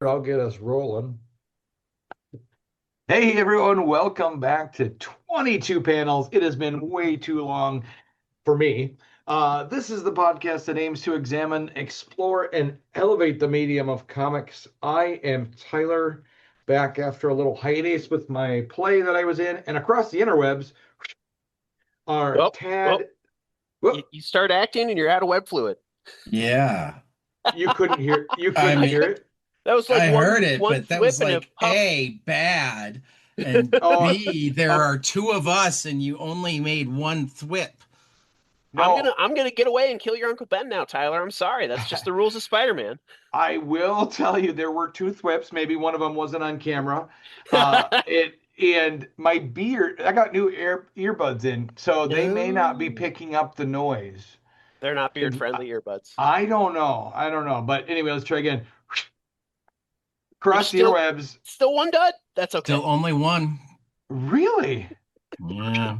I'll get us rolling. Hey everyone, welcome back to 22 panels. It has been way too long for me. This is the podcast that aims to examine, explore, and elevate the medium of comics. I am Tyler, back after a little hiatus with my play that I was in, and across the interwebs are Oh, oh, Tad. you, Whoop, you start acting and you're out of web fluid. Yeah. you I couldn't mean, hear it. That was like I one heard it, one but that was thwip and a like puff. A, bad, and Oh, B, there oh are two of us and you only made one thwip. I'm gonna no. I'm gonna get away and kill your Uncle Ben now, Tyler. I'm sorry. That's just the rules of Spider-Man. I will tell you there were two thwips. Maybe one of them wasn't on camera. It and my beard. I got new earbuds in, so they may not be No, picking up the noise. they're not It, beard-friendly earbuds. I don't know. I don't know. But anyway, let's try again. There's Cross the still interwebs. still one dud. That's Still okay. only one. Really? Yeah.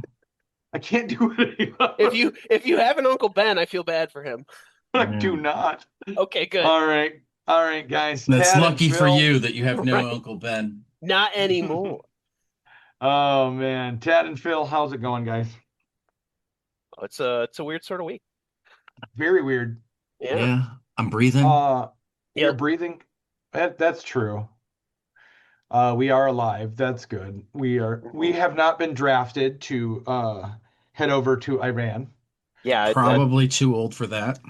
I can't do it If anymore. you have an Uncle Ben, I feel bad for him. I Yeah. do not. Okay, good. All right. All right, guys. That's Tad and lucky for Phil. you that you have no Right? Uncle Ben. Not anymore. Oh man. Tad and Phil, how's it going, guys? Oh, it's a weird sort of week. Very weird. Yeah. Yeah. I'm breathing. Uh you're Yep. breathing. That's true. We are alive. That's good. We Mhm. have not been drafted to head over to Iran. Yeah. Probably too old for that.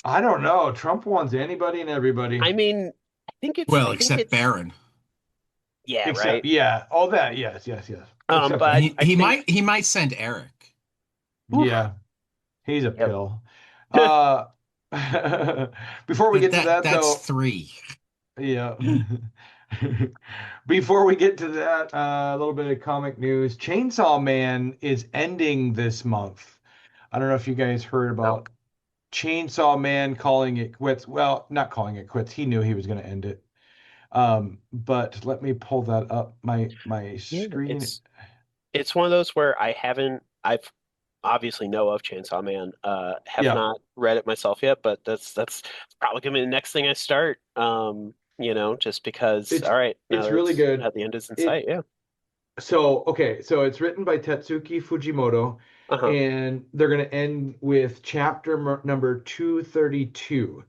I don't know. Trump wants anybody and everybody. I mean, Well, I think except it's Barron. yeah, Except right. yeah. Oh that, yes, yes, yes. Except But him. He I he think might he might send Eric. oof, Yeah, he's a yep. pill. Uh before we But get to that that's though, three. yeah. Before we get to that, a little bit of comic news. Chainsaw Man is ending this month. I don't know if you guys heard No. about Chainsaw Man calling it quits. Well, not calling it quits. He knew he was going to end it. But let me pull that up. My Yeah, screen. it's one of those where I've obviously know of Chainsaw Man, have Yeah, not read it myself yet, but that's probably gonna be the next thing I start. Just because it's all right, now it's that really it's good. the end is in It sight, yeah. so okay. So it's written by Tetsuki Fujimoto, Uh-huh. and they're going to end with number 232.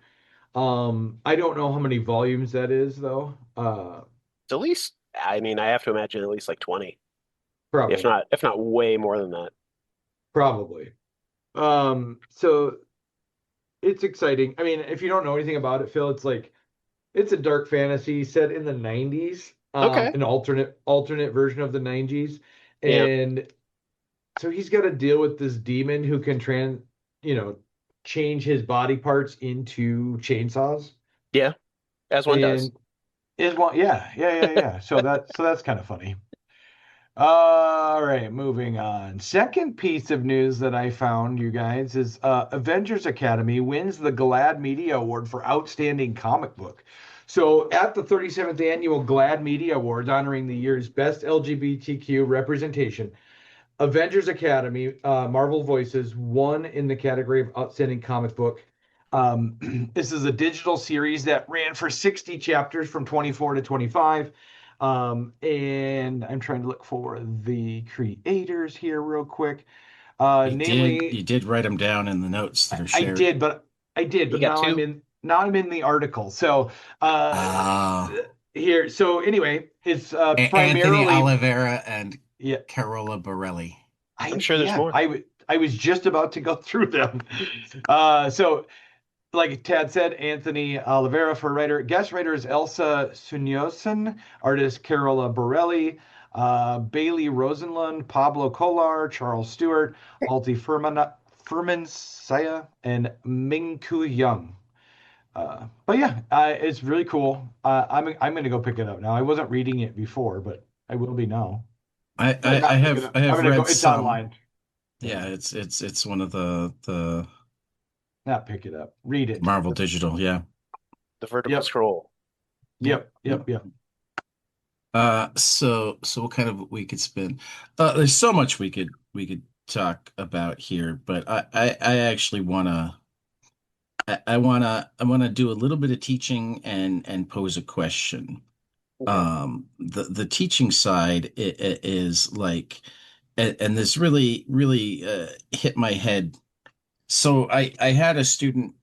I don't know how many volumes that is though. It's at least I mean, I have to imagine at least like 20, Probably, if not way more than that. probably. So it's exciting. I mean, if you don't know anything about it, Phil, it's like it's a dark fantasy set in the 90s, Okay. an alternate version of the 90s. Yeah. And so he's got to deal with this demon who can you know, change his body parts into chainsaws. Yeah, as one does. And is one, yeah. So that's kind of funny. All right, moving on. Second piece of news that I found, you guys, is Avengers Academy wins the GLAAD Media Award for Outstanding Comic Book. So, at the 37th annual GLAAD Media Awards, honoring the year's best LGBTQ representation, Avengers Academy, Marvel Voices won in the category of Outstanding Comic Book. This is a digital series that ran for 60 chapters from 24 to 25. And I'm trying to look for the creators here real quick. You Namely, did write them down in the notes that I, are I shared. did, but I did, You but got two? now I'm in the article. So uh, Ah, here, so anyway, it's Anthony primarily Oliveira and yeah, Carola Borelli. I'm sure there's more. I was just about to go through them. So like Tad said, Anthony Oliveira for writer. Guest writers Elsa Sunyosin, artist Carola Borelli, Bailey Rosenlund, Pablo Collar, Charles Stewart, Alti Furman Saya, and Mingku Young. But yeah, it's really cool. I'm gonna go pick it up now. I wasn't reading it before, but I will be now. Or I not pick it have up. I I'm have gonna go. read It's some. online. Yeah, Yeah, it's one of the not pick it up. Read it. Marvel Digital. Yeah. The vertical Yep, scroll. Yep. Yep. yep. So what kind of we could spin? There's so much we could talk about here, but I actually wanna I wanna do a little bit of teaching and pose a question. Okay. The teaching side is like, and this really hit my head. So I had a student,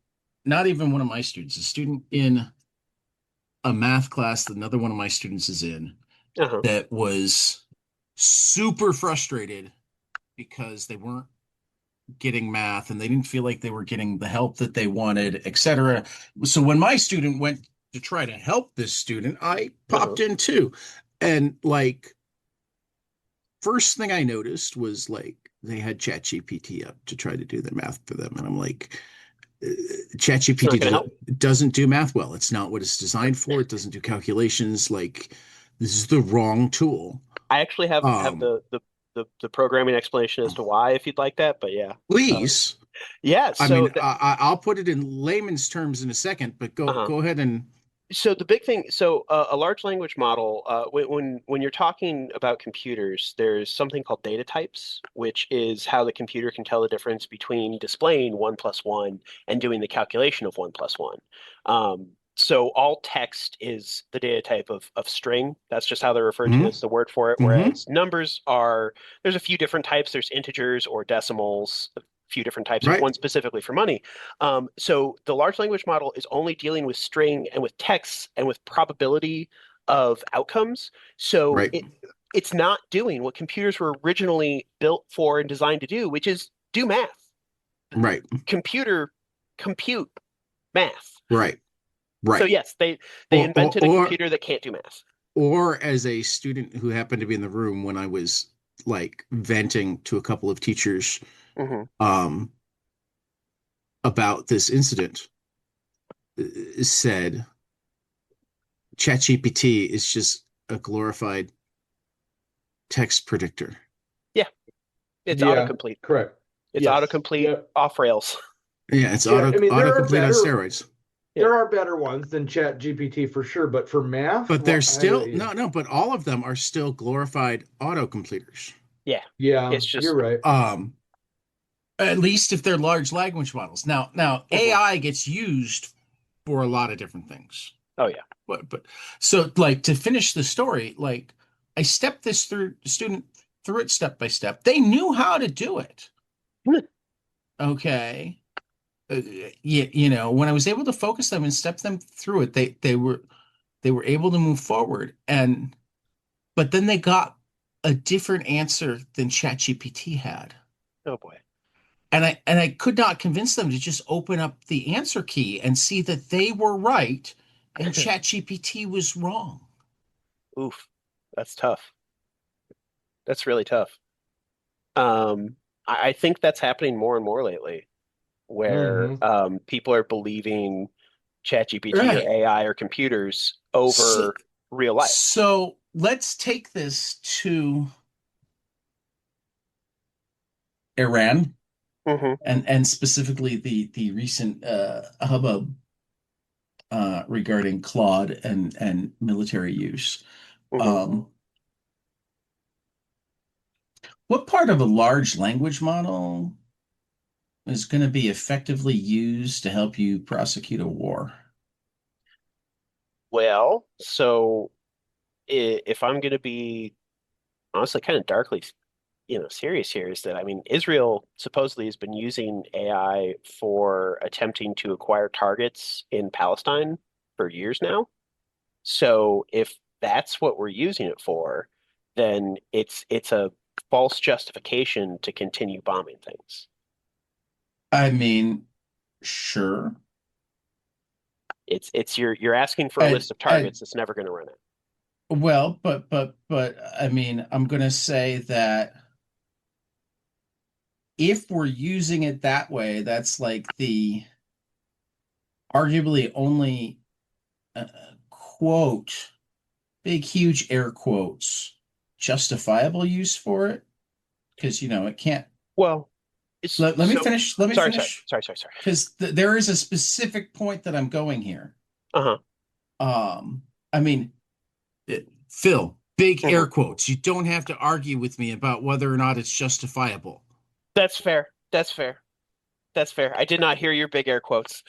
not even one of my students, a student in a math class that another one of my students is in, Uh-huh. that was super frustrated because they weren't getting math and they didn't feel like they were getting the help that they wanted, etc. So when my student went to try to help this student, I Uh-huh. popped in too. And like, first thing I noticed was like they had ChatGPT up to try to do the math for them. And I'm like, It's not going to ChatGPT help. doesn't do math well. It's not what it's designed for. It doesn't do calculations. Like, this is the wrong tool. I actually have Um, the programming explanation as to why, if you'd like that, but yeah. Please. Yeah, I so mean, I'll put it in layman's terms in a second, but go uh-huh. go ahead and So the big thing, a large language model, when you're talking about computers, there's something called data types, which is how the computer can tell the difference between displaying 1 plus 1 and doing the calculation of 1 plus 1. So all text is the data type of string. That's just how they're referred to. hmm That's the word for it. hmm Whereas numbers are, there's a few different types. There's integers or decimals, a few different types. There's right, one specifically for money. So the large language model is only dealing with string and with text and with probability of outcomes. So right, it's not doing what computers were originally built for and designed to do, which is do math. right, Computer compute math. right, So right. yes, they Or, or invented a or computer that can't do math. or as a student who happened to be in the room when I was like venting to a couple of teachers Hmm. um about this incident, said ChatGPT is just a glorified text predictor. Yeah, it's Yeah, autocomplete. correct. It's Yes. autocomplete Yep. off rails. Yeah, it's Yeah, I mean autocomplete on steroids. Yeah. there are better ones than Chat GPT for sure, but for math, But they're well, still no, but all of them are still glorified autocompleters. Yeah. yeah, It's you're just right. Um, at least if they're large language models. Now mhm. AI gets used for a lot of different things. Oh yeah. But so like to finish the story, like I stepped this through student through it step by step. They knew how to do it. Okay. When I was able to focus them and step them through it, they were able to move forward. And but then they got a different answer than ChatGPT had. Oh boy. And I could not convince them to just open up the answer key and see that they were right and ChatGPT was wrong. Oof. That's tough. That's really tough. Um, I think that's happening more and more lately, where Hmm. people are believing ChatGPT or Right. AI or computers So, over real life. so let's take this to Iran Hmm. and specifically the recent hubbub regarding Claude and military use. Hmm. Um, what part of a large language model is going to be effectively used to help you prosecute a war? Well, so if I'm going to be honestly kind of darkly, serious here, is that I mean, Israel supposedly has been using AI for attempting to acquire targets in Palestine for years now. So if that's what we're using it for, then it's a false justification to continue bombing things. I mean, sure. It's you're asking for a And list of and targets that's never going to run it. well, but I mean, I'm going to say that if we're using it that way, that's like the arguably only quote, big, huge air quotes, justifiable use for it. Because, it can't. Well, it's Let me so finish. Let me sorry, sorry, finish. sorry, sorry, sorry. Because there is a specific point that I'm going here. Uh-huh. I mean, Phil, big air Hmm. quotes. You don't have to argue with me about whether or not it's justifiable. That's fair. That's fair. That's fair. I did not hear your big air quotes.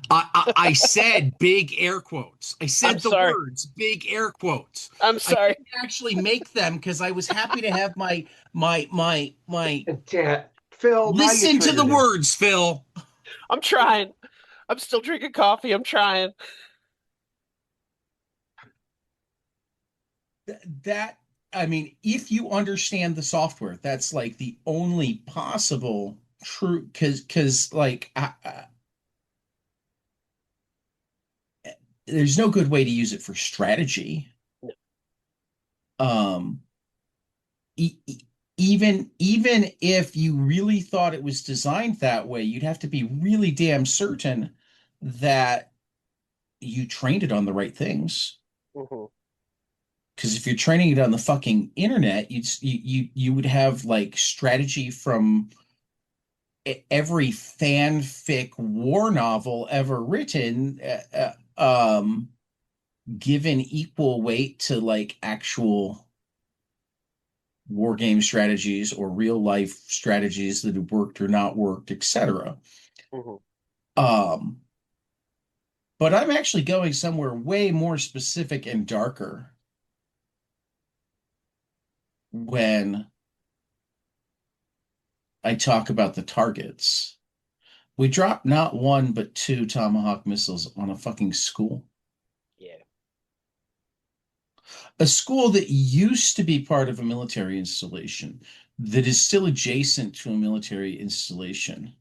I said big air quotes. I I'm said the sorry. words big air quotes. I'm I sorry. didn't actually make them because I was happy to have my Yeah, Phil, now you listen to the triggered him. words, Phil. I'm trying. I'm still drinking coffee. I'm trying. That I mean, if you understand the software, that's like the only possible true because like there's no good way to use it for strategy. No. Um, even if you really thought it was designed that way, you'd have to be really damn certain that you trained it on the right things. Hmm. Because if you're training it on the fucking internet, you would have like strategy from every fanfic war novel ever written, given equal weight to like actual war game strategies or real life strategies that have worked or not worked, etc. Hmm. Um, but I'm actually going somewhere way more specific and darker when I talk about the targets. We dropped not one but two Tomahawk missiles on a fucking school. Yeah. A school that used to be part of a military installation that is still adjacent to a military installation,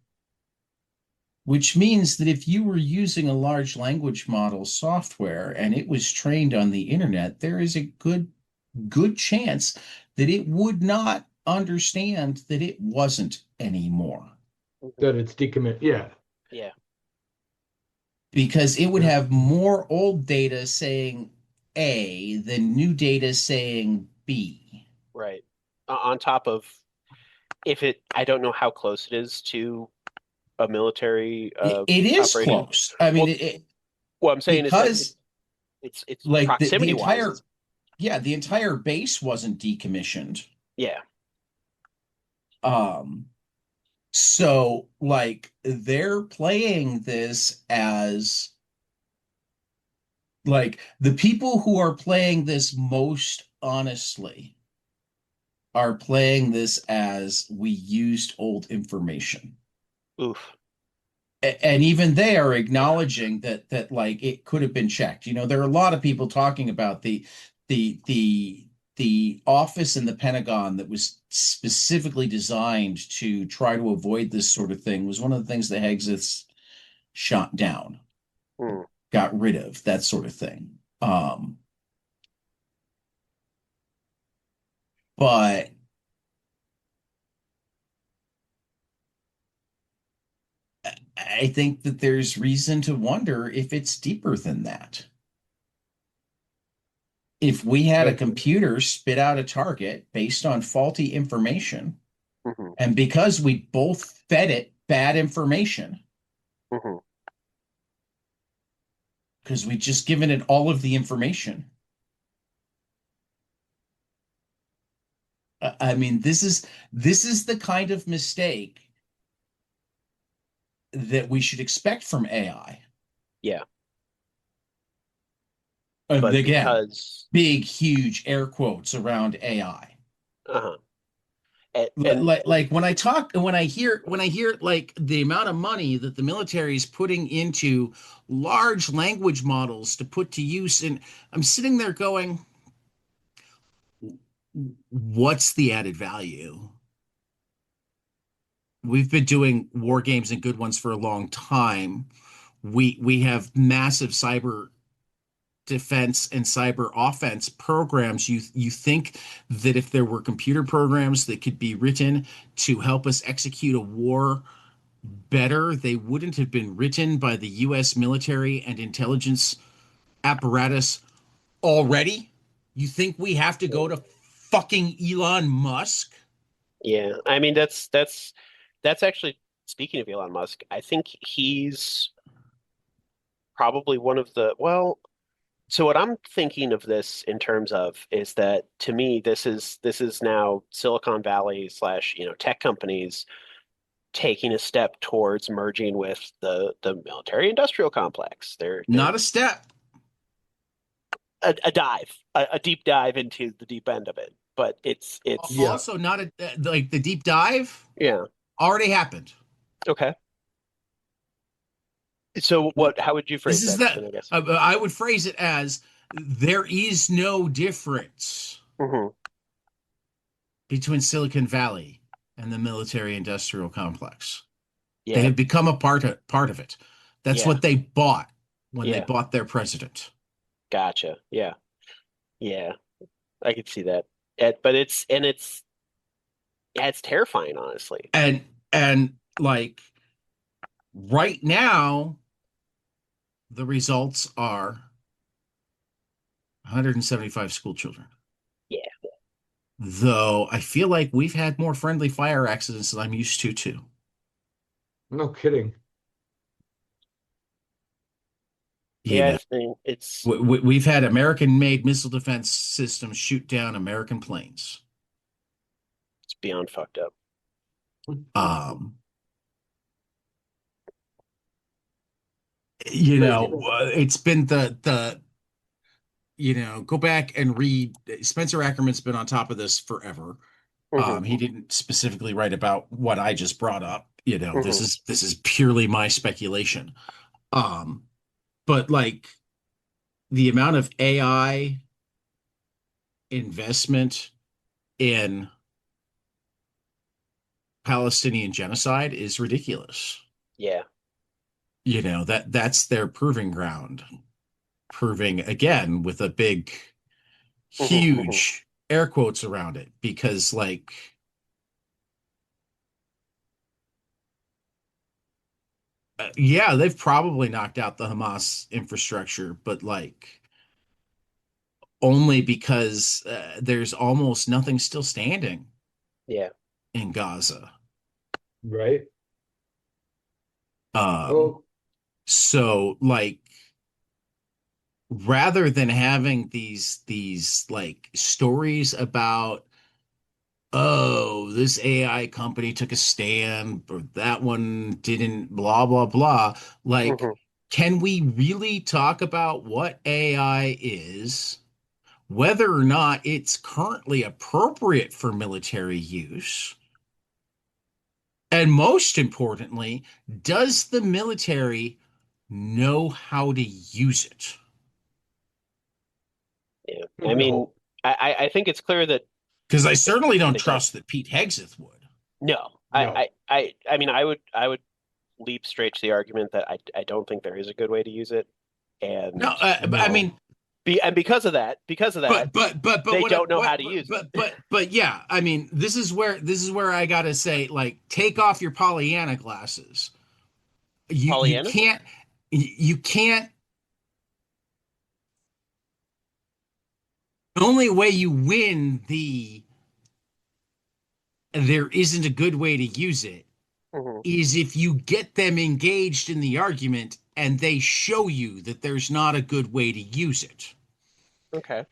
which means that if you were using a large language model software and it was trained on the internet, there is a good chance that it would not understand that it wasn't anymore That it's decommit. Yeah. Yeah. because it would Yeah. have more old data saying A than new data saying B. Right. On top of if it, I don't know how close it is to a military It is operation. close. I mean, Well, what I'm saying is that because it's like the proximity wise, entire it's yeah, the entire base wasn't decommissioned. yeah. Um, so like they're playing this as like the people who are playing this most honestly are playing this as we used old information. Oof. And even they are acknowledging that like it could have been checked. You know, there are a lot of people talking about the office in the Pentagon that was specifically designed to try to avoid this sort of thing was one of the things the Hegseths shot down, Hmm. got rid of, that sort of thing. But I think that there's reason to wonder if it's deeper than that. If we had a That, computer spit out a target based on faulty information, Hmm. and because we both fed it bad information, Hmm. because we just given it all of the information. I mean, this is the kind of mistake that we should expect from AI. Yeah. And But again, because big, huge air quotes around AI. uh-huh. And Like when I hear like the amount of money that the military is putting into large language models to put to use, and I'm sitting there going, what's the added value? We've been doing war games and good ones for a long time. We have massive cyber defense and cyber offense programs. You think that if there were computer programs that could be written to help us execute a war better, they wouldn't have been written by the US military and intelligence apparatus already? You think we have to go to fucking Elon Musk? yeah, I mean that's actually speaking of Elon Musk, I think he's probably one of the well, so what I'm thinking of this in terms of is that to me this is now Silicon Valley slash, tech companies taking a step towards merging with the military industrial complex. They're Not a step. a dive, a deep dive into the deep end of it. But it's Yeah. Also, not a like the deep dive yeah. already happened. Okay. So how would you This phrase is that then, that I guess? I would phrase it as there is no difference Hmm. between Silicon Valley and the military industrial complex. They Yeah. have become a part of it. That's Yeah. what they bought when they Yeah. bought their president. Gotcha. Yeah. Yeah. I could see that. But it's yeah, it's terrifying, honestly. And like right now, the results are 175 school children. Yeah. Though I feel like we've had more friendly fire accidents than I'm used to too. No kidding. You Yeah, know, it's we've had American-made missile defense systems shoot down American planes. it's beyond fucked up. Um, But it's been go back and read. Spencer Ackerman's been on top of this forever. mhm, He didn't specifically write about what I just brought up. This mhm. is purely my speculation. Um, but like the amount of AI investment in Palestinian genocide is ridiculous. Yeah. That's their proving ground. Proving again with a big, Mhm, mhm. huge air quotes around it because like yeah, they've probably knocked out the Hamas infrastructure, but like only because there's almost nothing still standing Yeah. in Gaza. Right. Um, Well, so like rather than having these like stories about oh, this AI company took a stand, or that one didn't, blah, blah, blah. Like, Mhm. can we really talk about what AI is, whether or not it's currently appropriate for military use? And most importantly, does the military know how to use it? Yeah. I mean, no. I think it's clear that Because I certainly don't they don't. trust that Pete Hegseth would. No. No. I mean, I would leap straight to the argument that I don't think there is a good way to use it. No, And I No. mean, because of that, but they what don't know how to use it. but yeah, I mean, this is where I gotta say, like, take off your Pollyanna glasses. You Pollyanna? can't. The only way you win the there isn't a good way to use it Hmm. is if you get them engaged in the argument and they show you that there's not a good way to use it. Okay.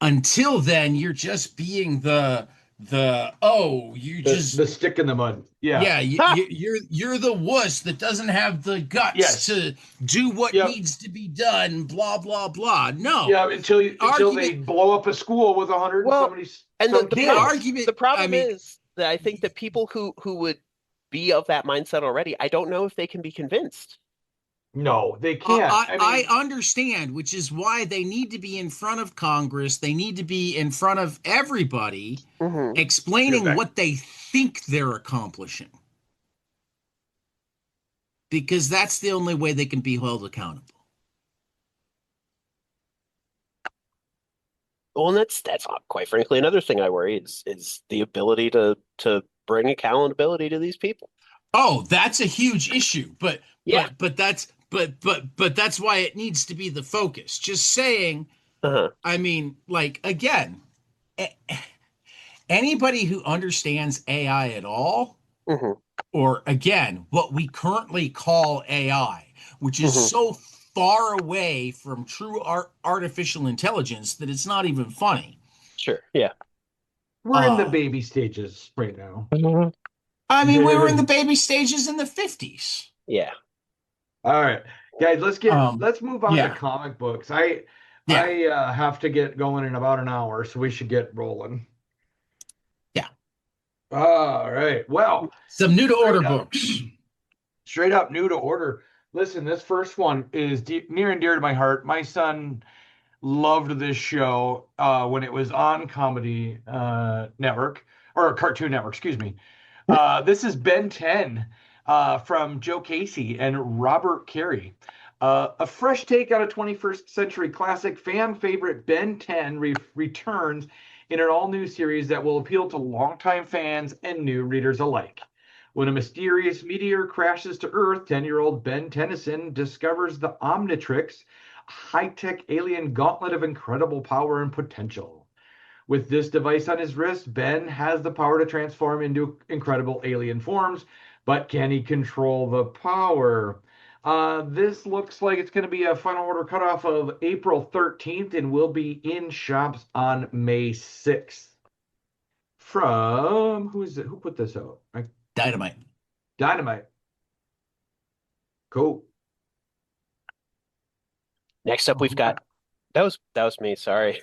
Until then, you're just being the oh, you The just stick in the mud. Yeah. yeah, Ha! you're the wuss that doesn't have the guts Yes. to do what Yep. needs to be done, blah blah blah. No. Yeah. Until they Argument blow up a school with Well, and some the kids. argument, the I problem mean, is that I think that people who would be of that mindset already, I don't know if they can be convinced. No, they I, can't. I I I mean, understand, which is why they need to be in front of Congress. They need to be in front of everybody Hmm. dude, explaining what they think they're accomplishing, because that's the only way they can be held accountable. Well, and that's quite frankly another thing I worry is the ability to bring accountability to these people. Oh, that's a huge issue, but Yeah. that's why it needs to be the focus. Just saying, Uh-huh. I mean, like again, anybody who understands AI at all, Hmm. or again, what we currently call AI, which is Hmm. so far away from true artificial intelligence that it's not even funny. Sure. Yeah. we're in the Uh, baby stages right now. Mhm. I mean, we were in the baby stages in the 50s. Yeah. All right, guys, Um, let's move on to yeah, comic books. yeah, I have to get going in about an hour, so we should get rolling. yeah. All right. Well, Some new to order straight up, books. straight up new to order. Listen, this first one is near and dear to my heart. My son loved this show when it was on Comedy Network or Cartoon Network, excuse me. This is Ben 10 from Joe Casey and Robert Carey. A fresh take on a 21st century classic, fan favorite Ben 10 returns in an all new series that will appeal to longtime fans and new readers alike. When a mysterious meteor crashes to Earth, 10-year-old Ben Tennyson discovers the Omnitrix, a high-tech alien gauntlet of incredible power and potential. With this device on his wrist, Ben has the power to transform into incredible alien forms, but can he control the power? This looks like it's going to be a final order cutoff of April 13th and will be in shops on May 6th. From who is it? Who put this out? Dynamite. Dynamite. Cool. Next up, we've got that was me. Sorry.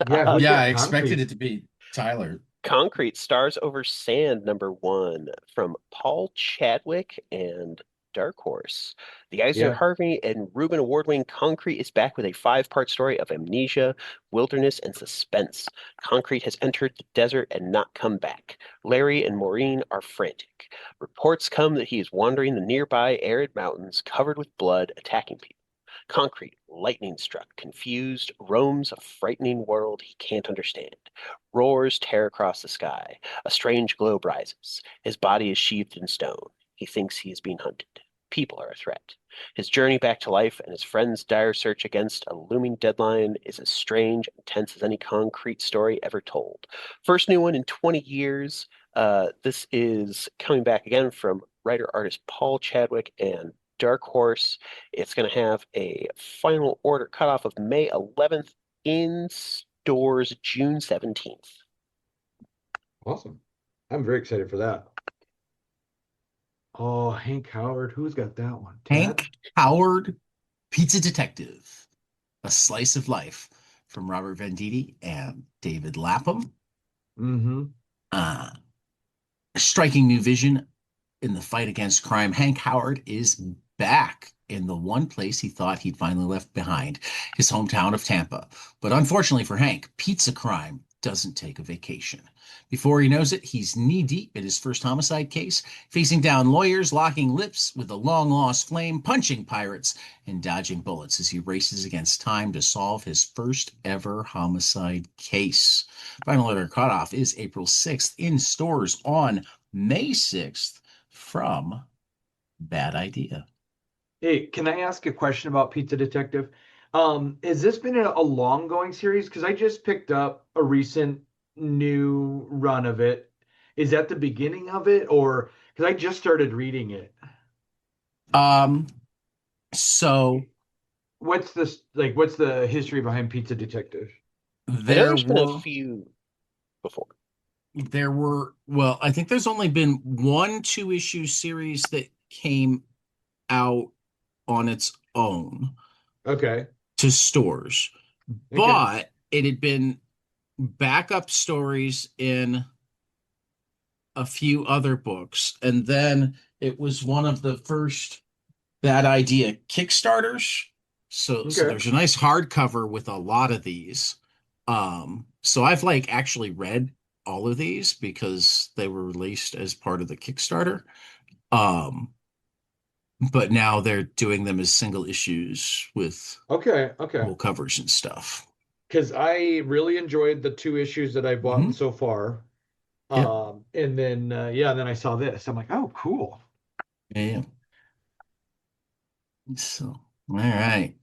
Yeah, who's Yeah, got I expected concrete? it to be Tyler. Concrete Stars Over Sand #1 from Paul Chadwick and Dark Horse. The Eisner Yeah. Harvey and Reuben Award-winning Concrete is back with a five-part story of amnesia, wilderness, and suspense. Concrete has entered the desert and not come back. Larry and Maureen are frantic. Reports come that he is wandering the nearby arid mountains covered with blood, attacking people. Concrete, lightning struck, confused, roams a frightening world he can't understand. Roars tear across the sky. A strange globe rises. His body is sheathed in stone. He thinks he is being hunted. People are a threat. His journey back to life and his friend's dire search against a looming deadline is as strange and tense as any concrete story ever told. First new one in 20 years. This is coming back again from writer-artist Paul Chadwick and Dark Horse. It's going to have a final order cutoff of May 11th, in stores June 17th. Awesome. I'm very excited for that. Oh, Hank Howard. Who's got that one? Tad? Hank Howard, Pizza Detective, A Slice of Life from Robert Venditti and David Lapham. Mm-hmm. Uh, striking new vision in the fight against crime. Hank Howard is back in the one place he thought he'd finally left behind, his hometown of Tampa. But unfortunately for Hank, pizza crime doesn't take a vacation. Before he knows it, he's knee-deep in his first homicide case, facing down lawyers, locking lips with a long-lost flame, punching pirates, and dodging bullets as he races against time to solve his first ever homicide case. Final order cutoff is April 6th, in stores on May 6th from Bad Idea. Hey, can I ask a question about Pizza Detective? Has this been a long going series? Because I just picked up a recent new run of it. Is that the beginning of it, or because I just started reading it? Um, so What's this like? What's the history behind Pizza Detective? I know there there's been a were few before. well, I think there's only been one two-issue series that came out on its own Okay. to stores, Okay. but it had been backup stories in a few other books, and then it was one of the first Bad Idea Kickstarters. So Okay. there's a nice hardcover with a lot of these. So I've like actually read all of these because they were released as part of the Kickstarter. Um, but now they're doing them as single issues with Okay. Okay. full covers and stuff. Because I really enjoyed the two issues that I've bought Hmm. so far. Yep. And then yeah, then I saw this. I'm like, oh, cool. Yeah. So, all right.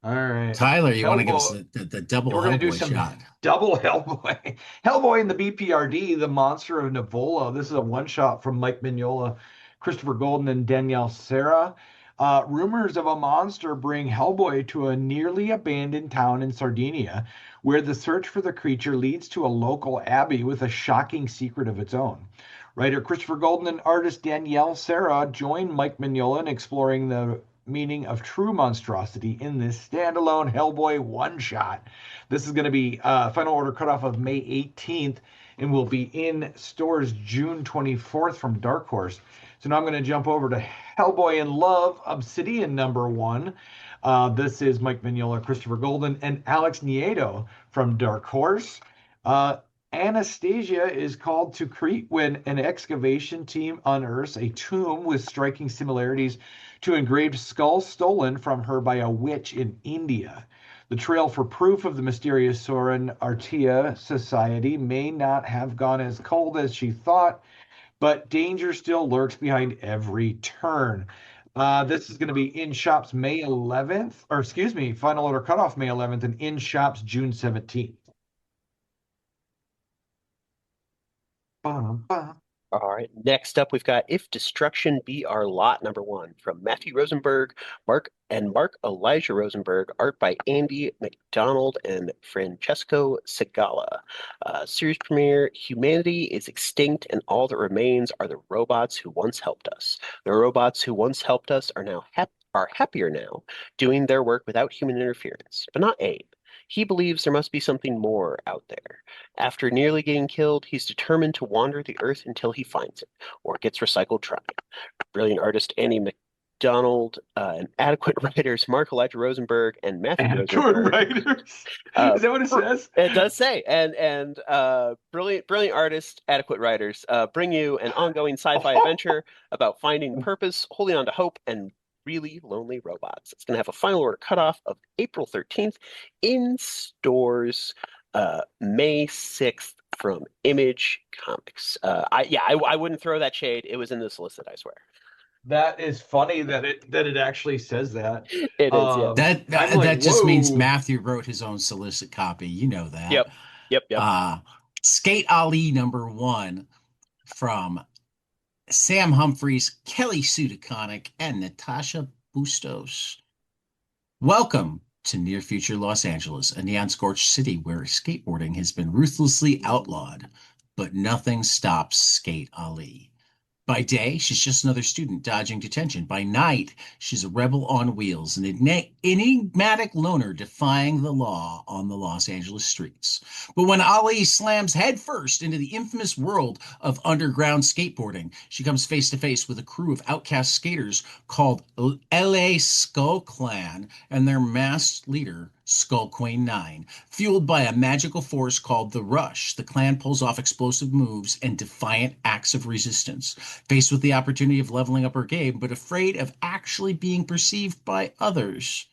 All right. Tyler, you want to give us Hellboy. the double We're gonna do Hellboy some shot? double Hellboy. Hellboy in the BPRD, the Monster of Nivola. This is a one shot from Mike Mignola, Christopher Golden, and Danielle Serra. Rumors of a monster bring Hellboy to a nearly abandoned town in Sardinia, where the search for the creature leads to a local abbey with a shocking secret of its own. Writer Christopher Golden and artist Danielle Sarah join Mike Mignola in exploring the meaning of true monstrosity in this standalone Hellboy one shot. This is going to be final order cutoff of May 18th and will be in stores June 24th from Dark Horse. So now I'm going to jump over to Hellboy in Love, Obsidian #1. This is Mike Mignola, Christopher Golden, and Alex Nieto from Dark Horse. Anastasia is called to Crete when an excavation team unearths a tomb with striking similarities to engraved skulls stolen from her by a witch in India. The trail for proof of the mysterious Soren Artia society may not have gone as cold as she thought, but danger still lurks behind every turn. This is going to be in shops May 11th, or excuse me, final order cutoff May 11th, and in shops June 17th. Ba-dum-ba. All right. Next up, we've got If Destruction Be Our Lot #1 from Matthew Rosenberg, Mark Elijah Rosenberg, art by Andy McDonald and Francesco Segala. Series premiere: Humanity is extinct, and all that remains are the robots who once helped us. The robots who once helped us are now happier now, doing their work without human interference. But not Abe. He believes there must be something more out there. After nearly getting killed, he's determined to wander the earth until he finds it, or gets recycled trying. Brilliant artist Andy McDonald and adequate writers Mark Elijah Rosenberg and Matthew Adequate Rosenberg. writers. Is that what it says? It does say, and brilliant artists, adequate writers bring you an ongoing sci-fi adventure about finding purpose, holding on to hope, and really lonely robots. It's going to have a final order cutoff of April 13th in stores May 6th from Image Comics. I wouldn't throw that shade. It was in the solicit, I swear. That is funny that it actually says that. It is, yeah. That like, just means whoa. Matthew wrote his own solicit copy. You know that. Yep. Skate Ali #1 from Sam Humphries, Kelly Sudaconic, and Natasha Bustos. Welcome to near future Los Angeles, a neon scorched city where skateboarding has been ruthlessly outlawed, but nothing stops Skate Ali. By day, she's just another student dodging detention. By night, she's a rebel on wheels, an enigmatic loner defying the law on the Los Angeles streets. But when Ali slams headfirst into the infamous world of underground skateboarding, she comes face to face with a crew of outcast skaters called LA Skull Clan and their masked leader, Skull Queen 9. Fueled by a magical force called the Rush, the clan pulls off explosive moves and defiant acts of resistance. Faced with the opportunity of leveling up her game, but afraid of actually being perceived by others,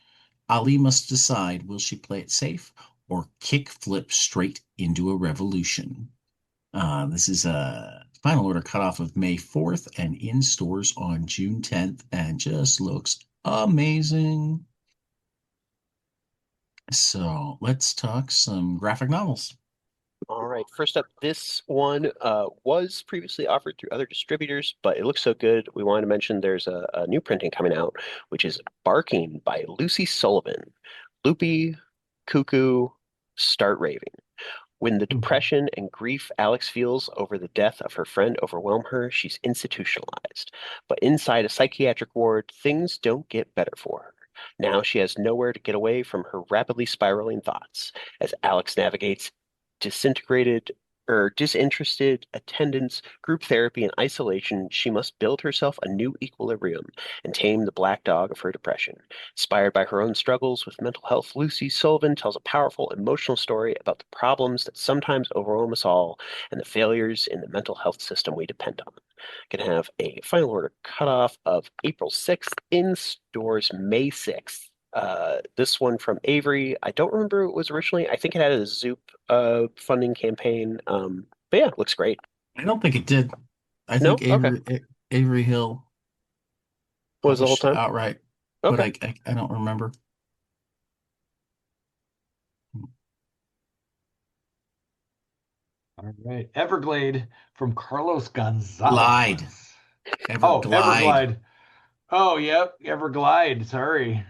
Ali must decide, will she play it safe or kickflip straight into a revolution? This is a final order cutoff of May 4th and in stores on June 10th and just looks amazing. So let's talk some graphic novels. All right. First up, this one was previously offered through other distributors, but it looks so good. We wanted to mention there's a new printing coming out, which is Barking by Lucy Sullivan. Loopy, cuckoo, start raving. When the depression and grief Alex feels over the death of her friend overwhelm her, she's institutionalized. But inside a psychiatric ward, things don't get better for her. Now she has nowhere to get away from her rapidly spiraling thoughts. As Alex navigates disinterested attendance, group therapy, and isolation, she must build herself a new equilibrium and tame the black dog of her depression. Inspired by her own struggles with mental health, Lucy Sullivan tells a powerful emotional story about the problems that sometimes overwhelm us all and the failures in the mental health system we depend on. Going to have a final order cutoff of April 6th in stores May 6th. This one from Avery. I don't remember what it was originally. I think it had a Zoop funding campaign. But yeah, it looks great. I don't think it did. I No? think Okay. Avery Hill What was the whole published it time? outright, but Okay. I don't remember. All right. Everglade from Carlos Glide. Gonzalez. Oh, Everglide. Everglide. Oh, yep. Everglide. Sorry.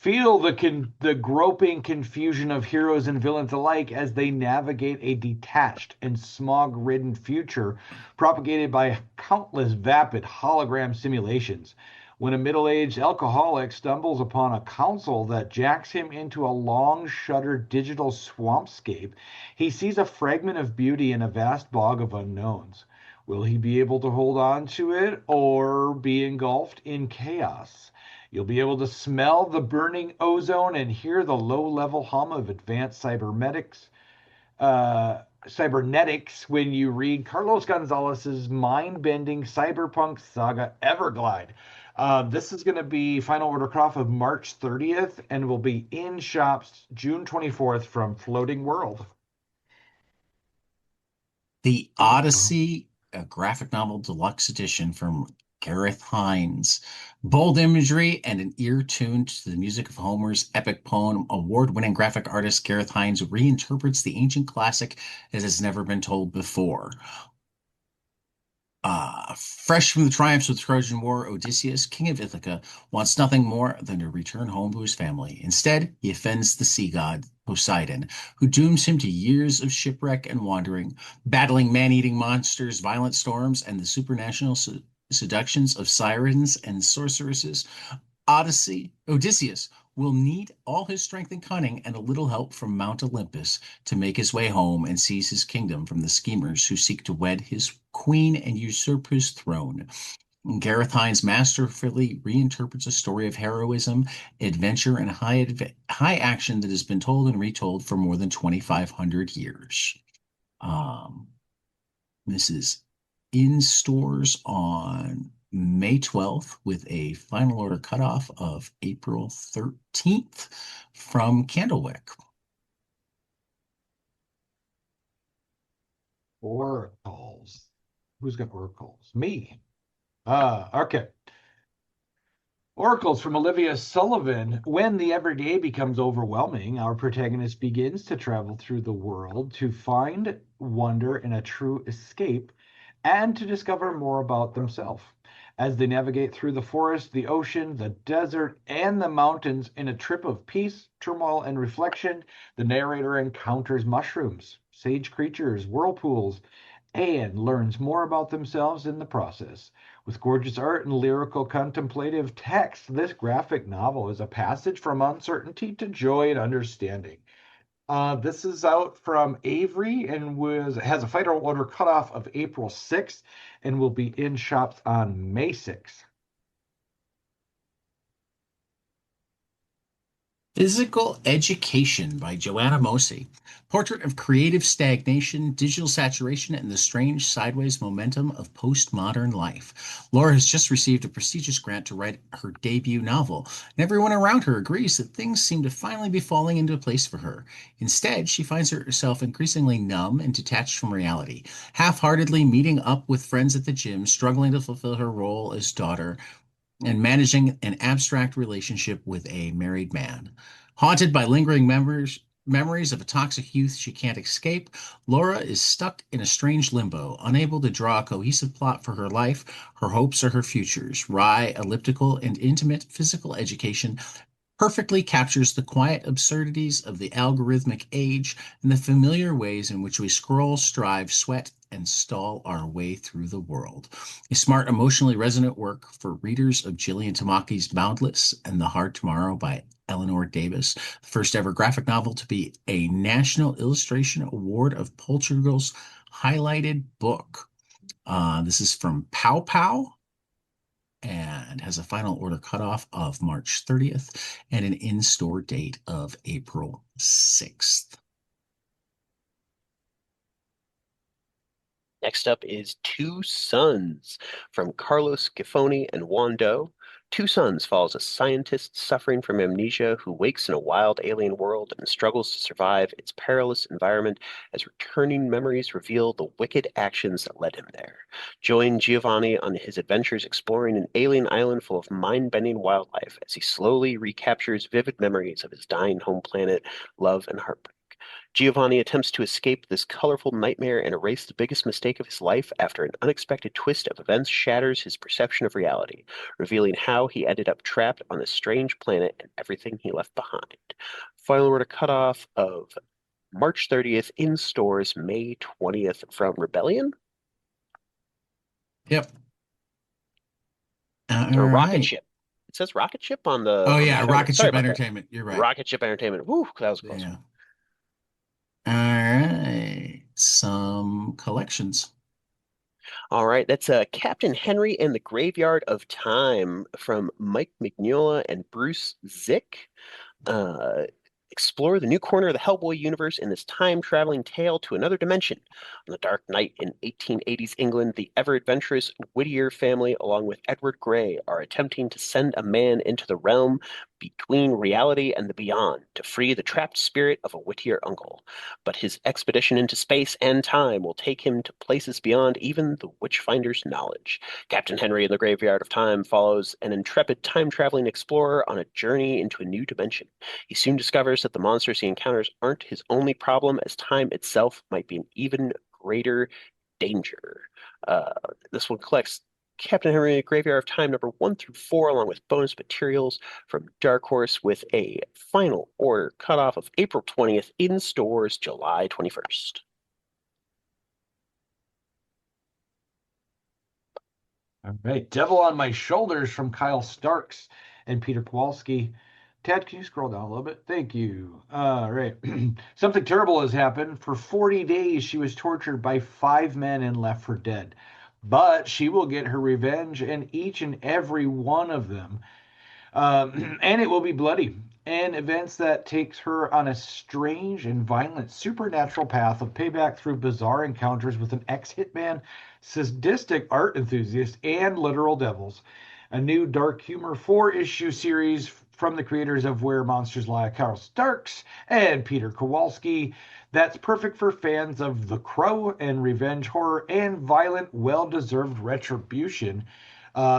Feel the groping confusion of heroes and villains alike as they navigate a detached and smog-ridden future propagated by countless vapid hologram simulations. When a middle-aged alcoholic stumbles upon a council that jacks him into a long-shuttered digital swampscape, he sees a fragment of beauty in a vast bog of unknowns. Will he be able to hold on to it or be engulfed in chaos? You'll be able to smell the burning ozone and hear the low-level hum of advanced cybernetics when you read Carlos Gonzalez's mind-bending cyberpunk saga Everglide. This is going to be final order cutoff of March 30th and will be in shops June 24th from Floating World. The Odyssey, a graphic novel deluxe edition from Gareth Hines. Bold imagery and an ear tuned to the music of Homer's epic poem, award-winning graphic artist Gareth Hines reinterprets the ancient classic as has never been told before. Fresh from the triumphs of the Trojan War, Odysseus, king of Ithaca, wants nothing more than to return home to his family. Instead, he offends the sea god, Poseidon, who dooms him to years of shipwreck and wandering, battling man-eating monsters, violent storms, and the supernatural seductions of sirens and sorceresses. Odysseus will need all his strength and cunning and a little help from Mount Olympus to make his way home and seize his kingdom from the schemers who seek to wed his queen and usurp his throne. Gareth Hines masterfully reinterprets a story of heroism, adventure, and high action that has been told and retold for more than 2,500 years. This is in stores on May 12th with a final order cutoff of April 13th from Candlewick. Oracles. Who's got oracles? Me. Okay. Oracles from Olivia Sullivan. When the everyday becomes overwhelming, our protagonist begins to travel through the world to find wonder in a true escape and to discover more about themselves. As they navigate through the forest, the ocean, the desert, and the mountains in a trip of peace, turmoil, and reflection, the narrator encounters mushrooms, sage creatures, whirlpools, and learns more about themselves in the process. With gorgeous art and lyrical contemplative text, this graphic novel is a passage from uncertainty to joy and understanding. This is out from Avery and has a final order cutoff of April 6th and will be in shops on May 6th. Physical Education by Joanna Mosey. Portrait of creative stagnation, digital saturation, and the strange sideways momentum of postmodern life. Laura has just received a prestigious grant to write her debut novel, and everyone around her agrees that things seem to finally be falling into place for her. Instead, she finds herself increasingly numb and detached from reality, half-heartedly meeting up with friends at the gym, struggling to fulfill her role as daughter, and managing an abstract relationship with a married man. Haunted by lingering memories of a toxic youth she can't escape, Laura is stuck in a strange limbo, unable to draw a cohesive plot for her life, her hopes, or her futures. Wry, elliptical, and intimate physical education perfectly captures the quiet absurdities of the algorithmic age and the familiar ways in which we scroll, strive, sweat, and stall our way through the world. A smart, emotionally resonant work for readers of Gillian Tamaki's Boundless and The Hard Tomorrow by Eleanor Davis, the first ever graphic novel to be a National Illustration Award of Portugal's highlighted book. This is from Pow Pow and has a final order cutoff of March 30th and an in-store date of April 6th. Next up is Two Sons from Carlos Giffoni and Juan Doe. Two Sons follows a scientist suffering from amnesia who wakes in a wild alien world and struggles to survive its perilous environment as returning memories reveal the wicked actions that led him there. Join Giovanni on his adventures exploring an alien island full of mind-bending wildlife as he slowly recaptures vivid memories of his dying home planet, love, and heartbreak. Giovanni attempts to escape this colorful nightmare and erase the biggest mistake of his life after an unexpected twist of events shatters his perception of reality, revealing how he ended up trapped on this strange planet and everything he left behind. Final order cutoff of March 30th in stores, May 20th from Rebellion Yep. All or Rocket right. Ship. It says Rocket Ship on Oh the yeah, trailer. Rocket Sorry Ship about that. Entertainment. You're right. Rocket Ship Entertainment. Woo, that was a close Yeah. one. All right. Some collections. All right, that's Captain Henry and the Graveyard of Time from Mike Mignola and Bruce Zick. Uh, Explore the new corner of the Hellboy universe in this time-traveling tale to another dimension. On the dark night in 1880s England, the ever-adventurous Whittier family, along with Edward Grey, are attempting to send a man into the realm between reality and the beyond to free the trapped spirit of a Whittier uncle. But his expedition into space and time will take him to places beyond even the Witchfinder's knowledge. Captain Henry in the Graveyard of Time follows an intrepid time-traveling explorer on a journey into a new dimension. He soon discovers that the monsters he encounters aren't his only problem, as time itself might be an even greater danger. Uh, this one collects Captain Henry Graveyard of Time number 1 through 4, along with bonus materials from Dark Horse, with a final order cutoff of April 20th in stores July 21st. All right. Devil on My Shoulders from Kyle Starks and Peter Kowalski. Ted, can you scroll down a little bit? Thank you. All right. Something terrible has happened. For 40 days, she was tortured by 5 men and left for dead. But she will get her revenge, and each and every one of them and it will be bloody. And events that takes her on a strange and violent supernatural path of payback through bizarre encounters with an ex-hitman, sadistic art enthusiast, and literal devils. A new dark humor 4-issue series from the creators of Where Monsters Lie, Carl Starks and Peter Kowalski. That's perfect for fans of The Crow and revenge horror and violent, well-deserved retribution.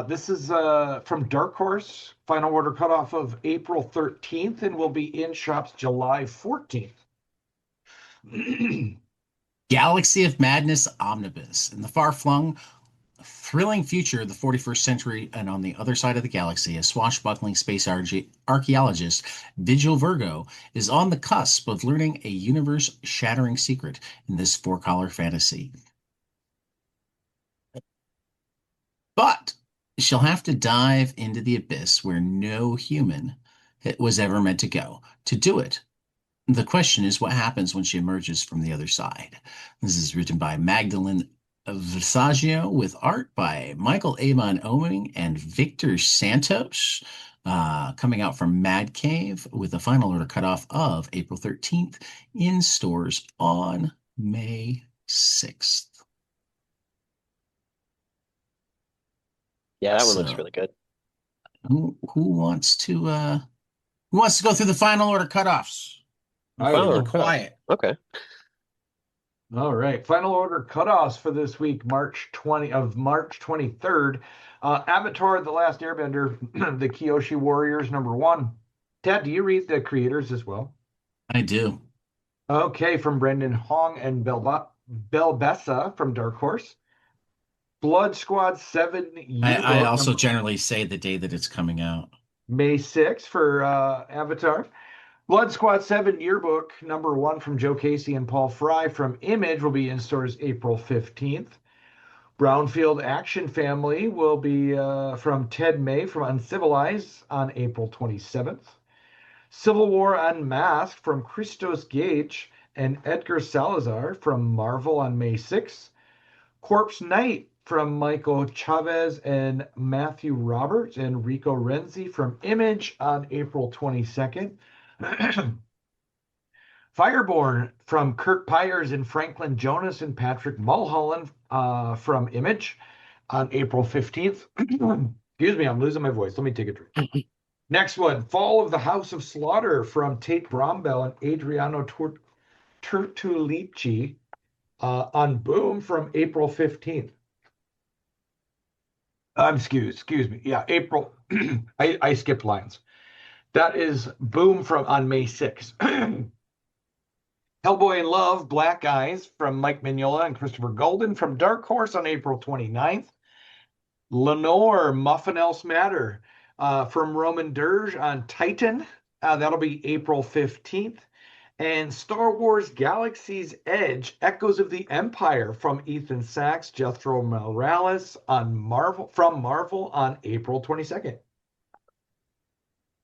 This is from Dark Horse. Final order cutoff of April 13th and will be in shops July 14th. Galaxy of Madness Omnibus. In the far-flung, thrilling future of the 41st century and on the other side of the galaxy, a swashbuckling space archaeologist, Vigil Virgo, is on the cusp of learning a universe-shattering secret in this four-color fantasy. But she'll have to dive into the abyss where no human was ever meant to go. To do it, the question is what happens when she emerges from the other side. This is written by Magdalene Visaggio with art by Michael Avon Oming and Victor Santos, coming out from Mad Cave with a final order cutoff of April 13th in stores on May 6th. Yeah, that one looks So really good. who wants to go through the final order cutoffs? I Be a Final little will. quiet. Okay. All right. Final order cutoffs for this week, March 23rd. Avatar: The Last Airbender, the Kyoshi Warriors #1. Ted, do you read the creators as well? I do. Okay, from Brendan Hong and Belbessa from Dark Horse. Blood Squad 7 I yearbook also number generally say the day that it's coming out. May 6th for Avatar. Blood Squad 7 yearbook #1 from Joe Casey and Paul Fry from Image will be in stores April 15th. Brownfield Action Family will be from Ted May from Uncivilized on April 27th. Civil War Unmasked from Christos Gage and Edgar Salazar from Marvel on May 6th. Corpse Night from Michael Chavez and Matthew Roberts and Rico Renzi from Image on April 22nd. Fireborn from Kurt Pyers and Franklin Jonas and Patrick Mulholland from Image on April 15th. Excuse me, I'm losing my voice. Let me take a drink. Next one, Fall of the House of Slaughter from Tate Brombell and Adriano Turtulici on Boom from April 15th. Excuse me. Yeah, April. I skipped lines. That is Boom from on May 6th. Hellboy in Love, Black Eyes from Mike Mignola and Christopher Golden from Dark Horse on April 29th. Lenore, Muffin Else Matter from Roman Dirge on Titan. That'll be April 15th. And Star Wars Galaxy's Edge, Echoes of the Empire from Ethan Sachs, Jethro Morales on Marvel on April 22nd.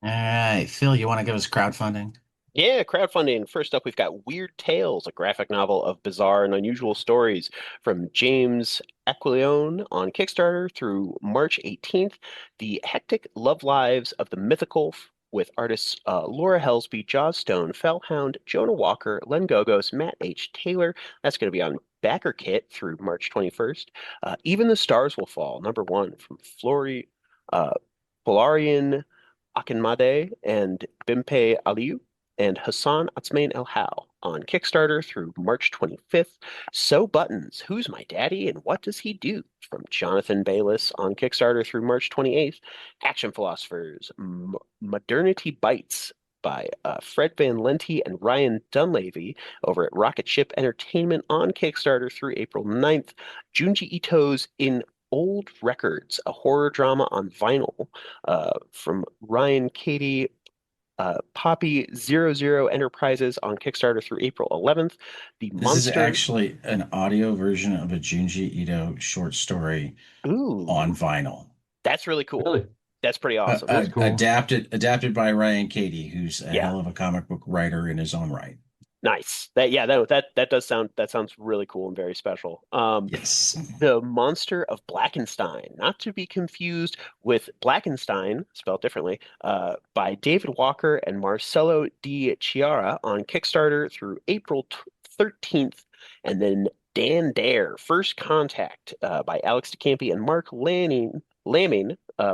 All right, Phil, you want to give us crowdfunding? Yeah, crowdfunding. First up, we've got Weird Tales, a graphic novel of bizarre and unusual stories from James Aquilione on Kickstarter through March 18th. The hectic love lives of the mythical with artists Laura Helsby, Joss Stone, Fellhound, Jonah Walker, Len Gogos, Matt H. Taylor. That's going to be on Backer Kit through March 21st. Even the Stars Will Fall, #1 from uh, Florian Akinmade and Bimpe Aliu and Hassan Atsmain El Hal on Kickstarter through March 25th. So Buttons, Who's My Daddy and What Does He Do? From Jonathan Bayliss on Kickstarter through March 28th. Action Philosophers, Modernity Bites by Fred Van Lente and Ryan Dunleavy over at Rocket Ship Entertainment on Kickstarter through April 9th. Junji Ito's In Old Records, a horror drama on vinyl from Ryan Cady, Poppy 00 Enterprises on Kickstarter through April 11th. The This is Monster. actually an audio version of a Junji Ito short story on Ooh, vinyl. that's really cool. Really? That's pretty awesome. That's cool. Adapted by Ryan Cady, who's a Yeah, hell of a comic book writer in his own right. nice. That sounds really cool and very special. Yes. The Monster of Blackenstein, not to be confused with Blackenstein, spelled differently, by David Walker and Marcelo Di Chiara on Kickstarter through April 13th. And then Dan Dare, First Contact by Alex DeCampi and Mark Lamming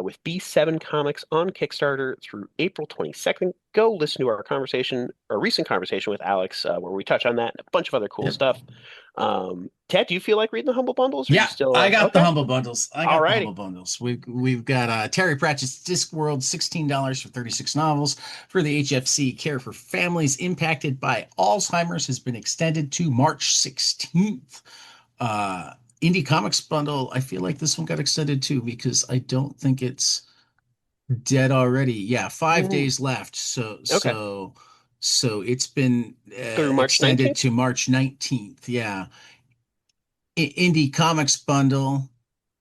with B7 Comics on Kickstarter through April 22nd. Go listen to our recent conversation with Alex, where we touch on that and a bunch of other cool Yep. stuff. Ted, do you feel like reading the Humble Bundles, or are you Yeah, still I got the okay? humble bundles. I got the humble Alrighty. bundles. We've got Terry Pratchett's Discworld, $16 for 36 novels for the HFC. Care for Families Impacted by Alzheimer's has been extended to March 16th. Indie Comics bundle, I feel like this one got extended too because I don't think it's dead already. Yeah, 5 days left. So Okay. so so it's been Through March extended 19th? to March 19th. Yeah. Indie Comics bundle,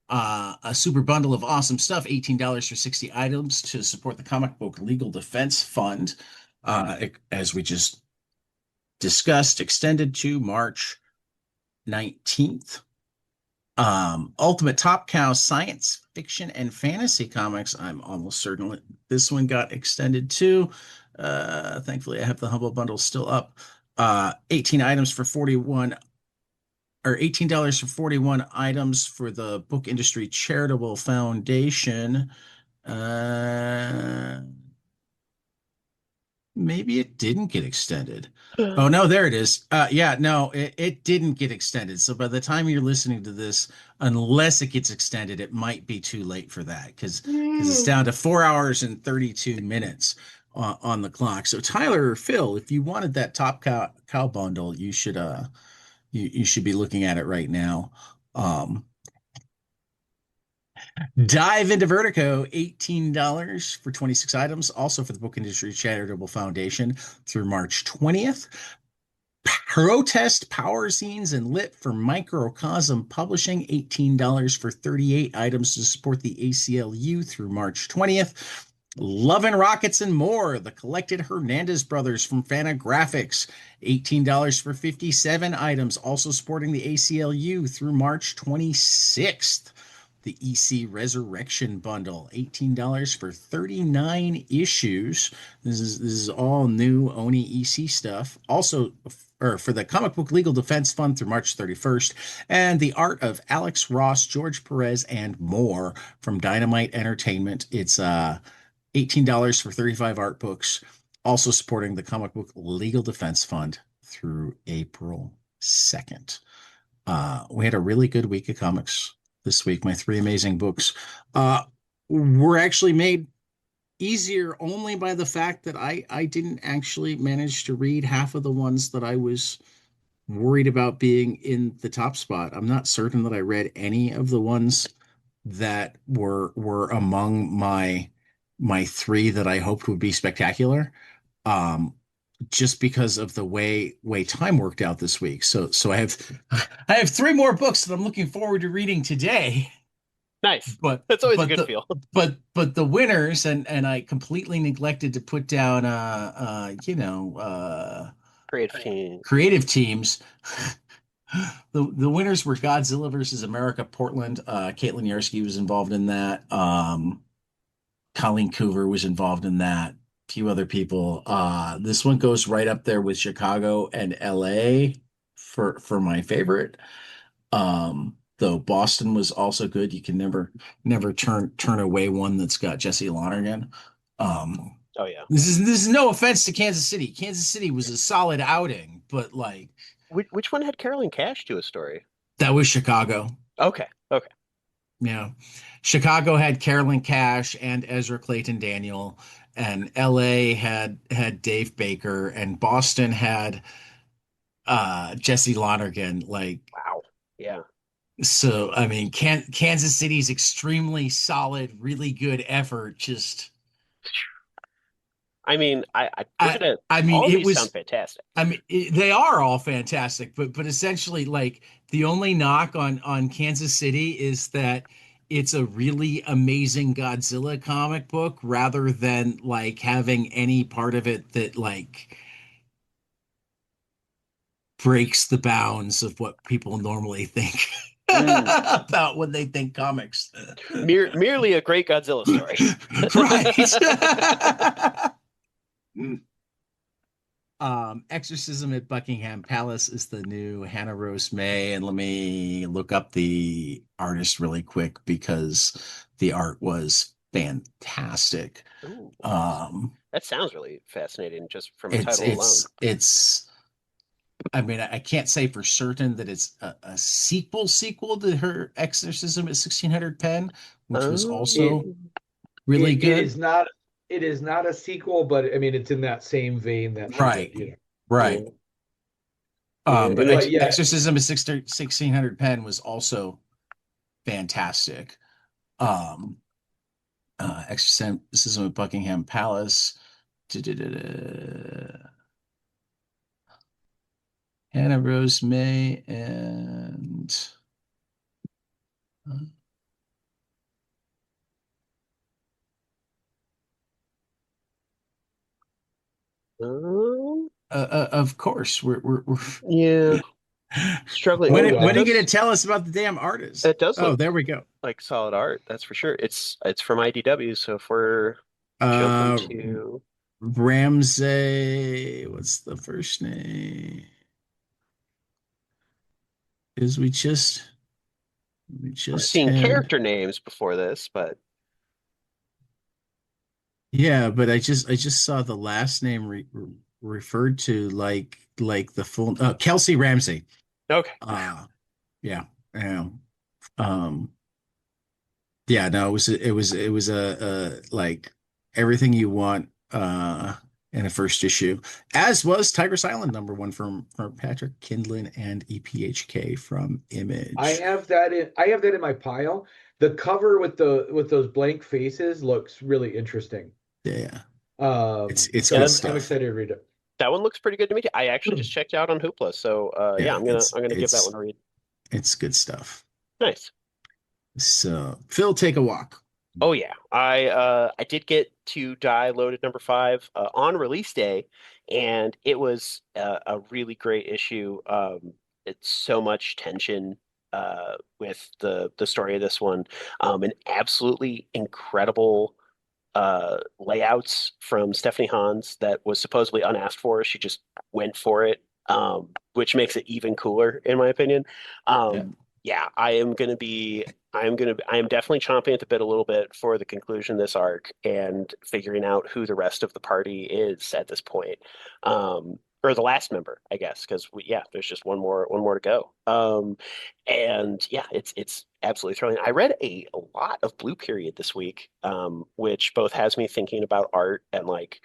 a super bundle of awesome stuff, $18 for 60 items to support the Comic Book Legal Defense Fund. As we just discussed, extended to March 19th. Ultimate Top Cow Science Fiction and Fantasy Comics. I'm almost certain that this one got extended too. Thankfully, I have the Humble Bundle still up. 18 items for 41 or $18 for 41 items for the Book Industry Charitable Foundation. Uh, Maybe it didn't get extended. Oh no, there it is. Yeah, no, it didn't get extended. So by the time you're listening to this, unless it gets extended, it might be too late for that because it's down to 4 hours and 32 minutes on the clock. So Tyler or Phil, if you wanted that top cow bundle, you should be looking at it right now. Um, Dive into Vertigo, $18 for 26 items, also for the Book Industry Charitable Foundation through March 20th. Protest Power Scenes and Lit for Microcosm Publishing, $18 for 38 items to support the ACLU through March 20th. Love and Rockets and More, the Collected Hernandez Brothers from Fantagraphics, $18 for 57 items, also supporting the ACLU through March 26th. The EC Resurrection Bundle, $18 for 39 issues. This is all new Oni EC stuff. Also, or for the Comic Book Legal Defense Fund through March 31st, and The Art of Alex Ross, George Perez, and more from Dynamite Entertainment. It's $18 for 35 art books, also supporting the Comic Book Legal Defense Fund through April 2nd. We had a really good week of comics this week. My three amazing books were actually made easier only by the fact that I didn't actually manage to read half of the ones that I was worried about being in the top spot. I'm not certain that I read any of the ones that were among my three that I hoped would be spectacular. Um, just because of the way time worked out this week. So I have three more books that I'm looking forward to reading today. Nice. But That's always a but good the feel. but the winners, and I completely neglected to put down Creative team. creative teams. The winners were Godzilla versus America Portland. Caitlin Yarsky was involved in that. Colleen Coover was involved in that. A few other people. This one goes right up there with Chicago and LA for my favorite. Though Boston was also good. You can never turn away one that's got Jesse Lonergan. Um, Oh yeah. this is no offense to Kansas City. Kansas City was a solid outing, but like Which one had Carolyn Cash do a story? that was Chicago. Okay. Okay. Yeah. Chicago had Carolyn Cash and Ezra Clayton Daniel, and LA had Dave Baker, and Boston had Jesse Lonergan. Like, Wow. Yeah. so I mean, Kansas City's extremely solid, really good effort. Just I mean, I I looking at I mean, all of it these sound was fantastic. they are all fantastic, but essentially, like the only knock on Kansas City is that it's a really amazing Godzilla comic book rather than like having any part of it that like breaks the bounds of what people normally think Mm. about when they think comics. Merely a great Godzilla story. Right. Exorcism at Buckingham Palace is the new Hannah Rose May, and let me look up the artist really quick because the art was fantastic. Ooh, Um, that sounds really fascinating just from a it's title alone. it's it's. I mean, I can't say for certain that it's a sequel to her Exorcism at 1600 Pen, which was Oh, It also really it good. is not a sequel, but I mean it's in that same vein that she Right, did, you know. yeah, right. yeah. It But makes But yeah, Exorcism at 1600 Pen was also fantastic. Um, Exorcism at Buckingham Palace. Da-da-da-da. Hannah Rose May and um, of course we're yeah, struggling. hold when are It you going on. to tell us about the damn artist? it does Oh, look there we go. like solid art, that's for sure. It's from IDW, so if we're jumping Uh, to Ramsey, what's the first name? Is we I'm just seeing had character names before this, but yeah, but I just saw the last name referred to like the full Kelsey Ramsey. okay. Yeah, yeah, um, yeah. No, it was a like everything you want in a first issue, as was Tiger's Island #1 from Patrick Kindlon and EPHK from Image. I have that in my pile. The cover with those blank faces looks really interesting. Yeah, it's Yeah, good I'm stuff. excited to read it. that one looks pretty good to me. I actually just checked out on Hoopla, so yeah, Yeah, I'm gonna give that one a read. it's good stuff. Nice. So, Phil, take a walk. Oh yeah, I did get to Die Loaded #5 on release day, and it was a really great issue. It's so much tension with the story of this one, and absolutely incredible layouts from Stephanie Hans that was supposedly unasked for. She just went for it, which makes it even cooler, in my opinion. Yeah. Yeah, I am definitely chomping at the bit a little bit for the conclusion of this arc and figuring out who the rest of the party is at this point. or the last member, I guess, because there's just one more to go. And yeah, it's absolutely thrilling. I read a lot of Blue Period this week, which both has me thinking about art and like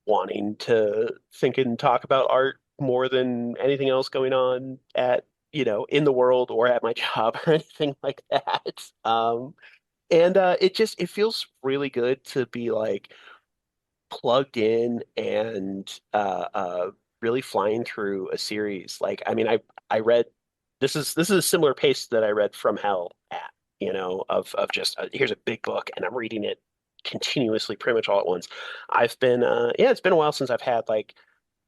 wanting to think and talk about art more than anything else going on at, in the world or at my job or anything like that. And it feels really good to be like plugged in and really flying through a series. Like, I mean, I read this is a similar pace that I read From Hell at, of just here's a big book and I'm reading it continuously pretty much all at once. I've been it's been a while since I've had like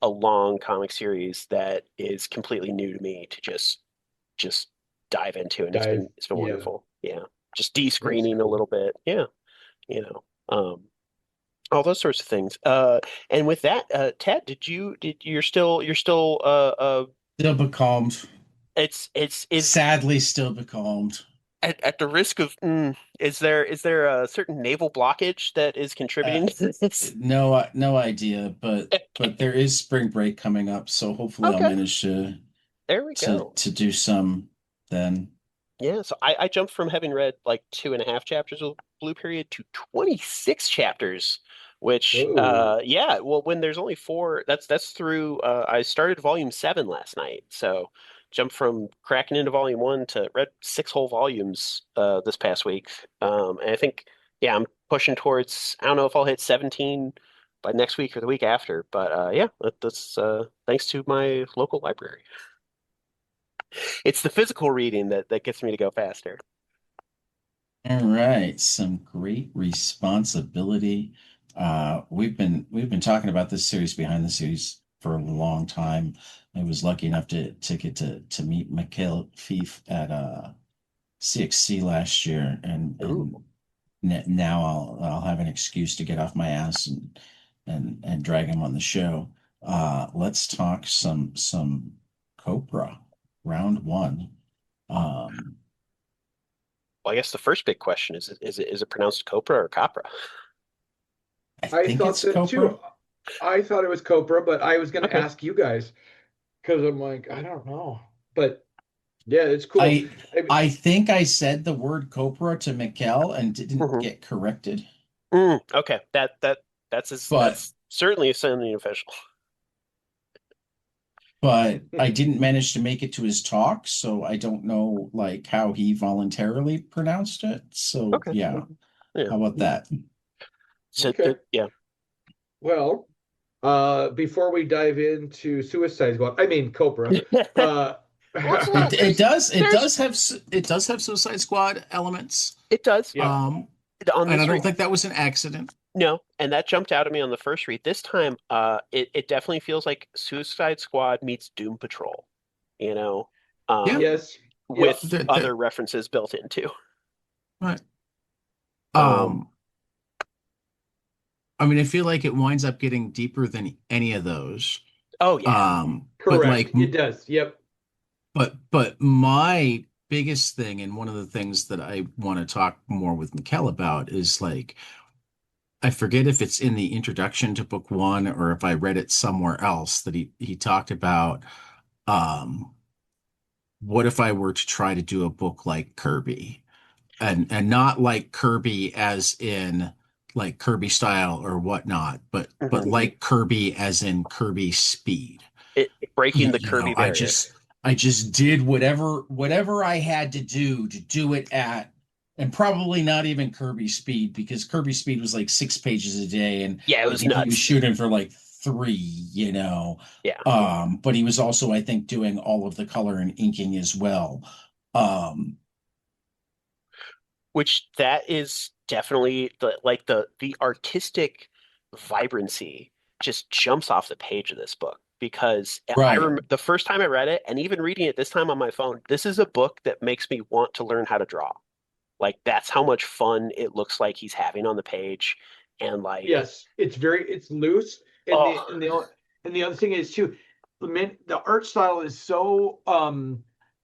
a long comic series that is completely new to me to just dive into, and Dive. it's been Yeah, wonderful. Yeah. Just that's de-screening a cool. little bit. Yeah, you know. All those sorts of things. And with that, Ted, you're still Still becalmed. it's is Sadly, still becalmed. at the risk of is there a certain naval blockage that is Uh, contributing to this? no idea, but there is spring break coming up, so hopefully I'll Okay, manage there we go. to do some then. Yeah, so I jumped from having read like 2.5 chapters of Blue Period to 26 chapters, which Whoa. yeah, well when there's only four, that's through I started volume 7 last night. So jumped from cracking into volume 1 to read 6 whole volumes this past week. And I think yeah, I'm pushing towards I don't know if I'll hit 17 by next week or the week after, but yeah, that's thanks to my local library. It's the physical reading that gets me to go faster. All right, some great responsibility. We've been talking about this series behind the series for a long time. I was lucky enough to get to meet Mikhail Fief at CXC last year, and Ooh. now I'll have an excuse to get off my ass and drag him on the show. Let's talk some Copra Round One. Um, Well, I guess the first big question is it pronounced Copra or Copra? I I think thought it's that Copra. too. I thought it was Copra, but I was going to Okay. ask you guys because I'm like, I don't know. But yeah, it's cool. I I mean, I think I said the word Copra to Mikkel and didn't hmm get corrected, Okay. but That's certainly something official. I didn't manage to make it to his talk, so I don't know like how he voluntarily pronounced it. So Okay. yeah, Yeah. how about that? So okay. yeah. Well, before we dive into Suicide Squad, I mean Cobra, uh, Well, it's not. There's It does have Suicide Squad elements. it does yeah, on And I this don't read. think that was an accident. No, and that jumped out at me on the first read. This time, it definitely feels like Suicide Squad meets Doom Patrol, you know, Yeah, um, yes, yep. with that other references built into. right. Um, Um, I mean, I feel like it winds up getting deeper than any of those. oh yeah. But Correct. It does. Yep. but my biggest thing, and one of the things that I want to talk more with Mikkel about is like I forget if it's in the introduction to book one or if I read it somewhere else that he talked about um what if I were to try to do a book like Kirby and not like Kirby as in like Kirby style or whatnot, but Mhm. like Kirby as in Kirby speed. Breaking the You know, Kirby barrier. I just did whatever I had to do it at, and probably not even Kirby speed because Kirby speed was like 6 pages a day, and Yeah, it I was think he was nuts. shooting for like three. Yeah, But he was also, I think, doing all of the color and inking as well. Um, which that is definitely the artistic vibrancy just jumps off the page of this book because I right. remember the first time I read it and even reading it this time on my phone, this is a book that makes me want to learn how to draw. Like that's how much fun it looks like he's having on the page. And like, Yes, it's loose, and oh the other thing is too, the art style is so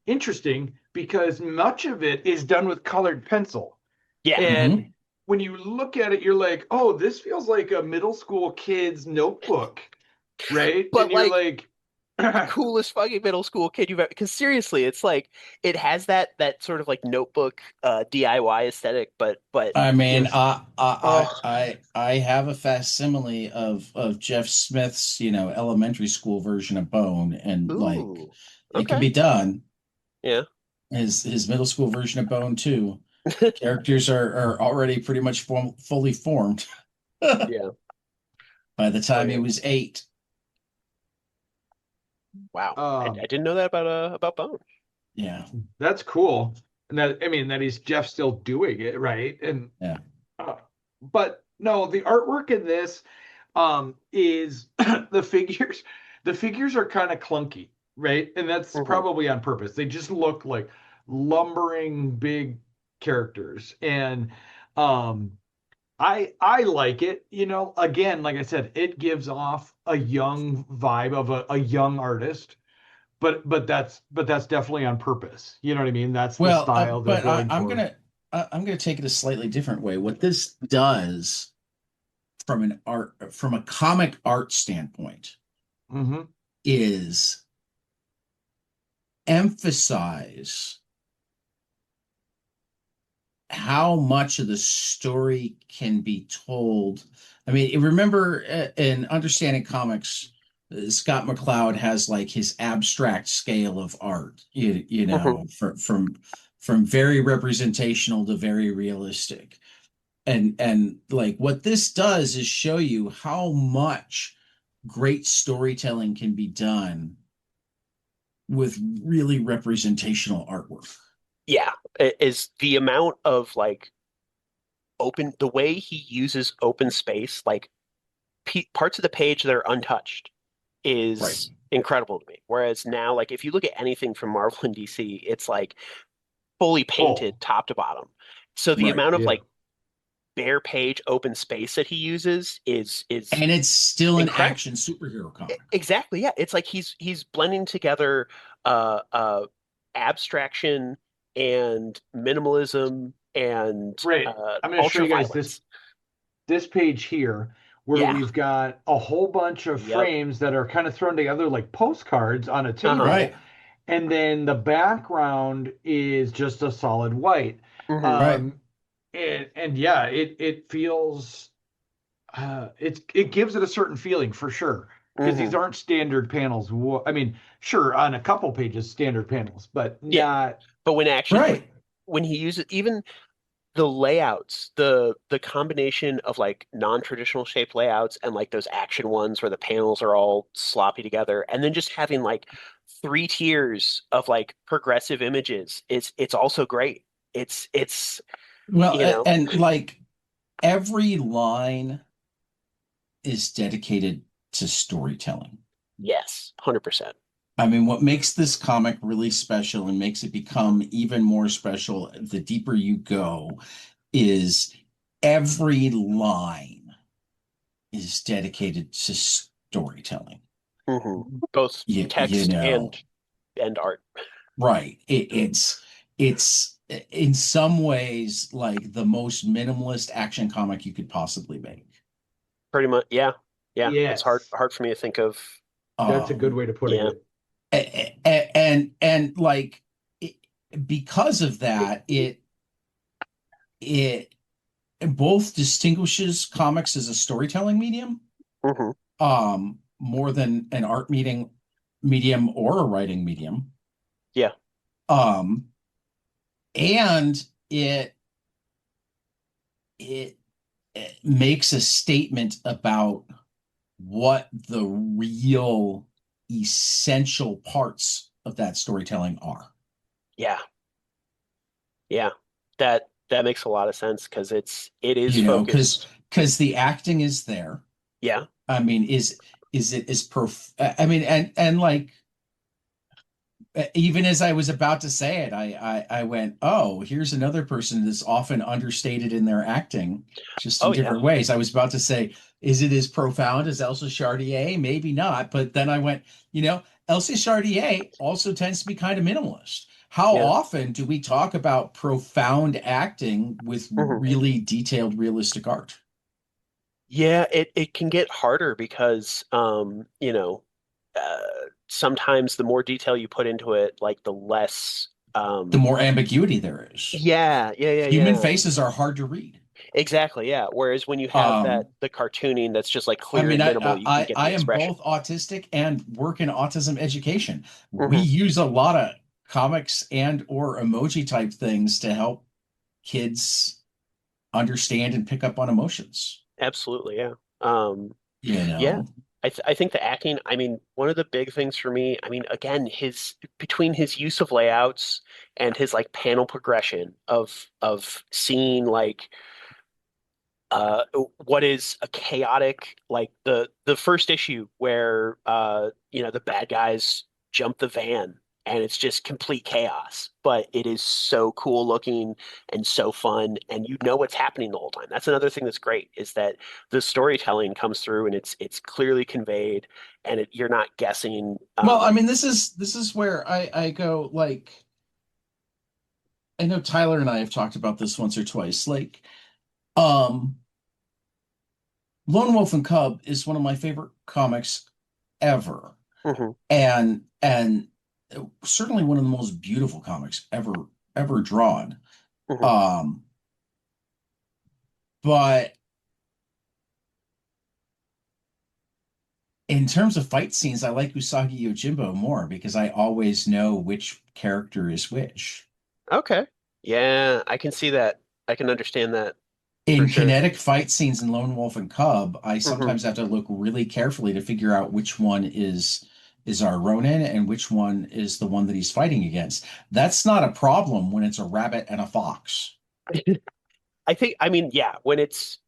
interesting because much of it is done with colored pencil, yeah, and Hmm. when you look at it, you're like, oh, this feels like a middle school kid's notebook, right? But And you're like like, coolest fucking middle school kid you've ever, because seriously, it's like it has that sort of like notebook DIY aesthetic, but I mean, just oh I have a facsimile of Jeff Smith's, elementary school version of Bone, and like ooh it can okay be done. yeah His middle school version of Bone too. Characters are already pretty much fully formed yeah by the oh time he yeah was 8. wow I um, didn't know that about Bone. Yeah, that's cool. And that, I mean, that he's Jeff still doing it, right? And yeah. uh, but no, the artwork in this is the figures. The figures are kind of clunky, right? And that's Hmm. probably on purpose. They just look like lumbering big characters. And um I like it, again, like I said, it gives off a young vibe of a young artist, but that's definitely on purpose. You know what I mean? That's the Well, style they're but going for. I'm gonna take it a slightly different way. What this does from a comic art standpoint Hmm. is emphasize how much of the story can be told. I mean, remember in Understanding Comics, Scott McCloud has like his abstract scale of art, Hmm. from very representational to very realistic. And like what this does is show you how much great storytelling can be done with really representational artwork. Yeah, is the amount of like the way he uses open space, like parts of the page that are untouched Right. is incredible to me. Whereas now, like if you look at anything from Marvel and DC, it's like fully Oh, painted top to bottom. So the Right. amount of yeah. like bare page open space that he uses is And it's still an incredible. action superhero comic. Exactly, yeah. It's like he's blending together abstraction and minimalism and Great. I'm going to show ultra you guys this violence. this page here where Yeah. we've got a whole bunch of Yep. frames that are kind of thrown together like postcards on a Uh-huh. table, Right. and then the background is just a solid white. Hmm. Right. Um, and yeah, it feels it gives it a certain feeling for sure because these Hmm. aren't standard panels. I mean, sure, on a couple pages, standard panels, but Yeah. not But when actually Right. when he uses even the layouts, the combination of like non-traditional shaped layouts and like those action ones where the panels are all sloppy together, and then just having like three tiers of like progressive images, it's also great. It's Well, you know, and like every line is dedicated to storytelling. yes, 100%. I mean, what makes this comic really special and makes it become even more special the deeper you go is every line is dedicated to storytelling. Hmm. Both You text know, and art. right. It's in some ways like the most minimalist action comic you could possibly make. Pretty much, yeah. Yeah. It's yes, hard for me to think of. that's a good Um, way to putting Yeah. it. and like it, because of that, it both distinguishes comics as a storytelling medium, Hmm. more than an art medium or a writing medium. Yeah. Um, and it it makes a statement about what the real essential parts of that storytelling are. Yeah. Yeah. That makes a lot of sense because it is Because focused. the acting is there. Yeah. I mean, is it is I mean, and like even as I was about to say it, I went, oh, here's another person that's often understated in their acting, just in Oh yeah. different ways. I was about to say, is it as profound as Elsa Chartier? Maybe not. But then I went, Elsa Chartier also tends to be kind of minimalist. How Yeah. often do we talk about profound acting with Hmm. really detailed, realistic art? Yeah, it can get harder because sometimes the more detail you put into it, like the less The more ambiguity there is. Human yeah. faces are hard to read. Exactly, yeah. Whereas when you have that Um, the cartooning that's just like I clear mean, and minimal, you can get the I am expression. both autistic and work in autism education. We Hmm. use a lot of comics and or emoji type things to help kids understand and pick up on emotions. Absolutely, yeah. Um, You yeah. know, I think the acting, I mean, one of the big things for me, I mean, again, his between his use of layouts and his like panel progression of seeing like uh what is a chaotic like the first issue where the bad guys jump the van and it's just complete chaos, but it is so cool looking and so fun, and you know what's happening the whole time. That's another thing that's great, is that the storytelling comes through and it's clearly conveyed, and you're not guessing. well, I mean, this is where I go like I know Tyler and I have talked about this once or twice. Like, um, Lone Wolf and Cub is one of my favorite comics ever, Mhm, and certainly one of the most beautiful comics ever drawn. mhm. Um, but in terms of fight scenes, I like Usagi Yojimbo more because I always know which character is which. Okay. Yeah, I can see that. I can understand that for In sure. kinetic fight scenes in Lone Wolf and Cub, I Hmm. sometimes have to look really carefully to figure out which one is our Ronin and which one is the one that he's fighting against. That's not a problem when it's a rabbit and a fox. I think, I mean, yeah, when it's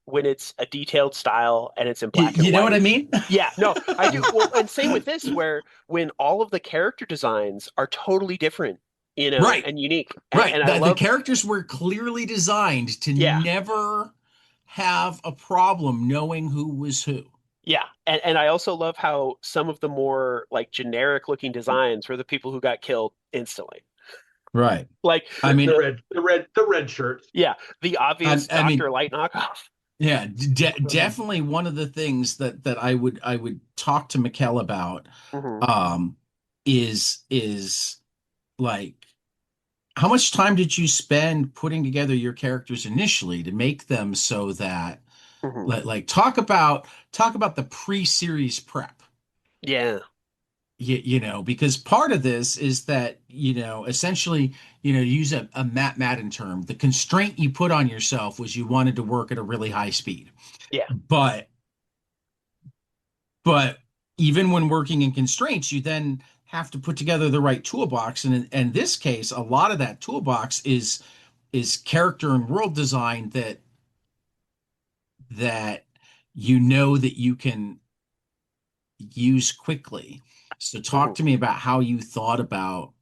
a detailed style and it's in black and You know what I white. mean? Yeah, no, I do. Well, and same with this, where when all of the character designs are totally different, Right, and unique. right. And I The love, characters were clearly designed to yeah, never have a problem knowing who was who. yeah. And I also love how some of the more like generic looking designs were the people who got killed instantly. Right. Like I mean, The red shirts. yeah, the obvious I mean, Dr. Light knockoff. yeah, definitely one of the things that I would talk to Mikkel about Hmm. um is like how much time did you spend putting together your characters initially to make them so that Hmm. like talk about the pre-series prep. Yeah. You know, because part of this is that, you know, essentially, you know, use a Matt Madden term, the constraint you put on yourself was you wanted to work at a really high speed. Yeah. But But even when working in constraints, you then have to put together the right toolbox. And in this case, a lot of that toolbox is character and world design that you know that you can use quickly. So talk Hmm. to me about how you thought about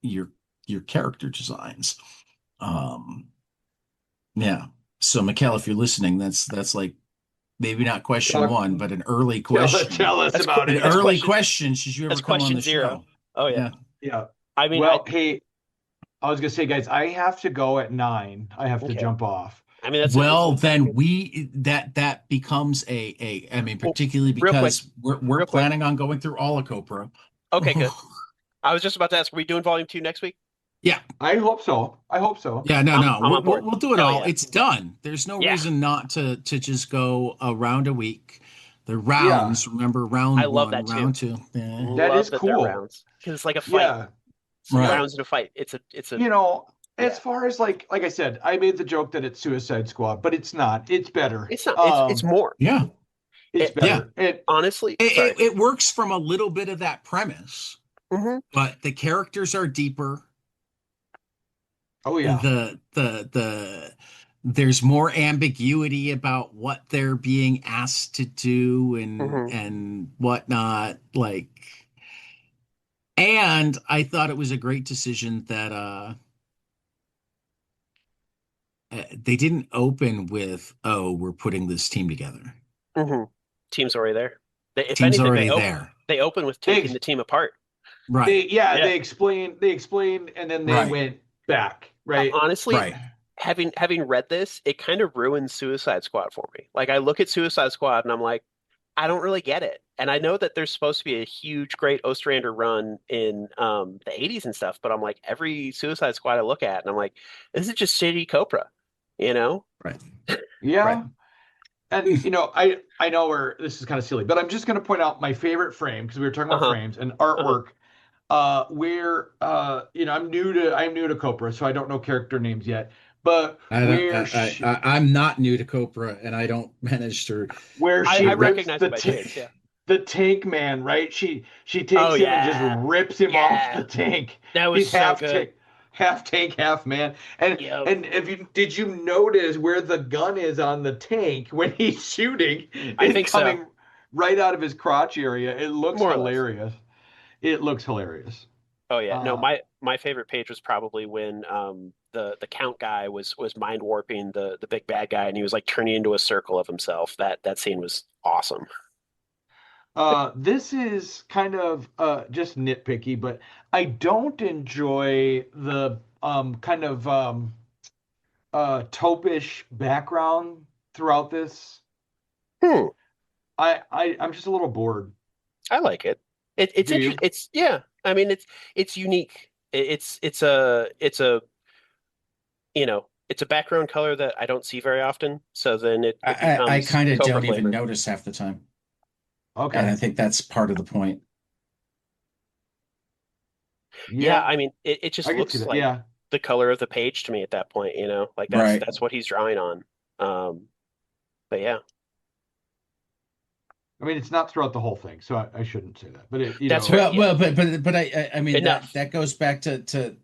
your your character designs. Um, yeah. So Mikhail, if you're listening, that's like maybe not question Talk, one, but an early question. tell us That's about An it. that's early question question, should you ever that's come on question the zero. show? Oh yeah. Yeah. Yeah. I mean, Well, hey, I was gonna say, guys, I have to go at 9. I have to okay. jump off. I mean, Well, that's then good. we that becomes a I mean, Well, particularly real quick, because we're real quick. planning on going through all of Copra. Okay, good. I was just about to ask, are we doing volume two next week? Yeah, I hope so. I hope so. yeah, no, no, I'm on board. we'll do it Hell all. yeah. It's done. There's no Yeah. reason not to just go around a week. The Yeah, rounds, remember I round love one, that too. round two. Yeah, that Love is that they're cool. rounds. Because it's like a fight. Yeah. It's right. rounds in a fight. It's a You know, as yeah. far as like I said, I made the joke that it's Suicide Squad, but it's not. It's better. It's not, it's more. Yeah, It's It yeah. better. It honestly, sorry. It works from a little bit of that premise, Hmm. but the characters are deeper. oh yeah. The there's more ambiguity about what they're being asked to do Hmm. and whatnot. Like, and I thought it was a great decision that they didn't open with, oh, we're putting this team together. Hmm. Team's already there. If Team's anything, already there. they open with They taking the team apart. Right, yeah, Yeah. they explained and then they right, went back, right? Honestly, right. having read this, it kind of ruins Suicide Squad for me. Like I look at Suicide Squad and I'm like, I don't really get it. And I know that there's supposed to be a huge, great Ostrander run in the 80s and stuff, but I'm like, every Suicide Squad I look at, and I'm like, this is just shitty Copra, you know? Right. Right. Yeah. And I know where this is kind of silly, but I'm just going to point out my favorite frame because we were talking about Uh-huh. frames and Uh-huh. artwork. Where I'm new to Copra, so I don't know character names yet. But I don't, I'm not new to Copra, and I don't manage to where she I rips recognize it by chase, yeah. the tank man, right? She Oh takes him and just yeah. rips him off Yeah. the tank. That was He's so good. half tank, half man. And Yep. and if you did you notice where the gun is on the tank when he's shooting? I It's think so. coming right out of his crotch area. It looks More or less. hilarious. It looks hilarious. Oh yeah. No, Uh, my favorite page was probably when the count guy was mind warping the big bad guy and he was like turning into a circle of himself. That scene was awesome. this is kind of just nitpicky, but I don't enjoy the kind of taupish background throughout this. Hmm. I'm just a little bored. I like it. It's Do interesting. you? It's yeah. I mean, it's unique. It's a it's a background color that I don't see very often. So then it I becomes kind of Copra don't even flavored. notice half the time. And I Okay. think that's part of the point. Yeah, Yeah, I mean, it just I can see looks that. like Yeah. the color of the page to me at that point. Like Right. that's what he's drawing on. But yeah, I mean, it's not throughout the whole thing, so I shouldn't say that. But that's fair. Yeah, But I mean enough. that goes back to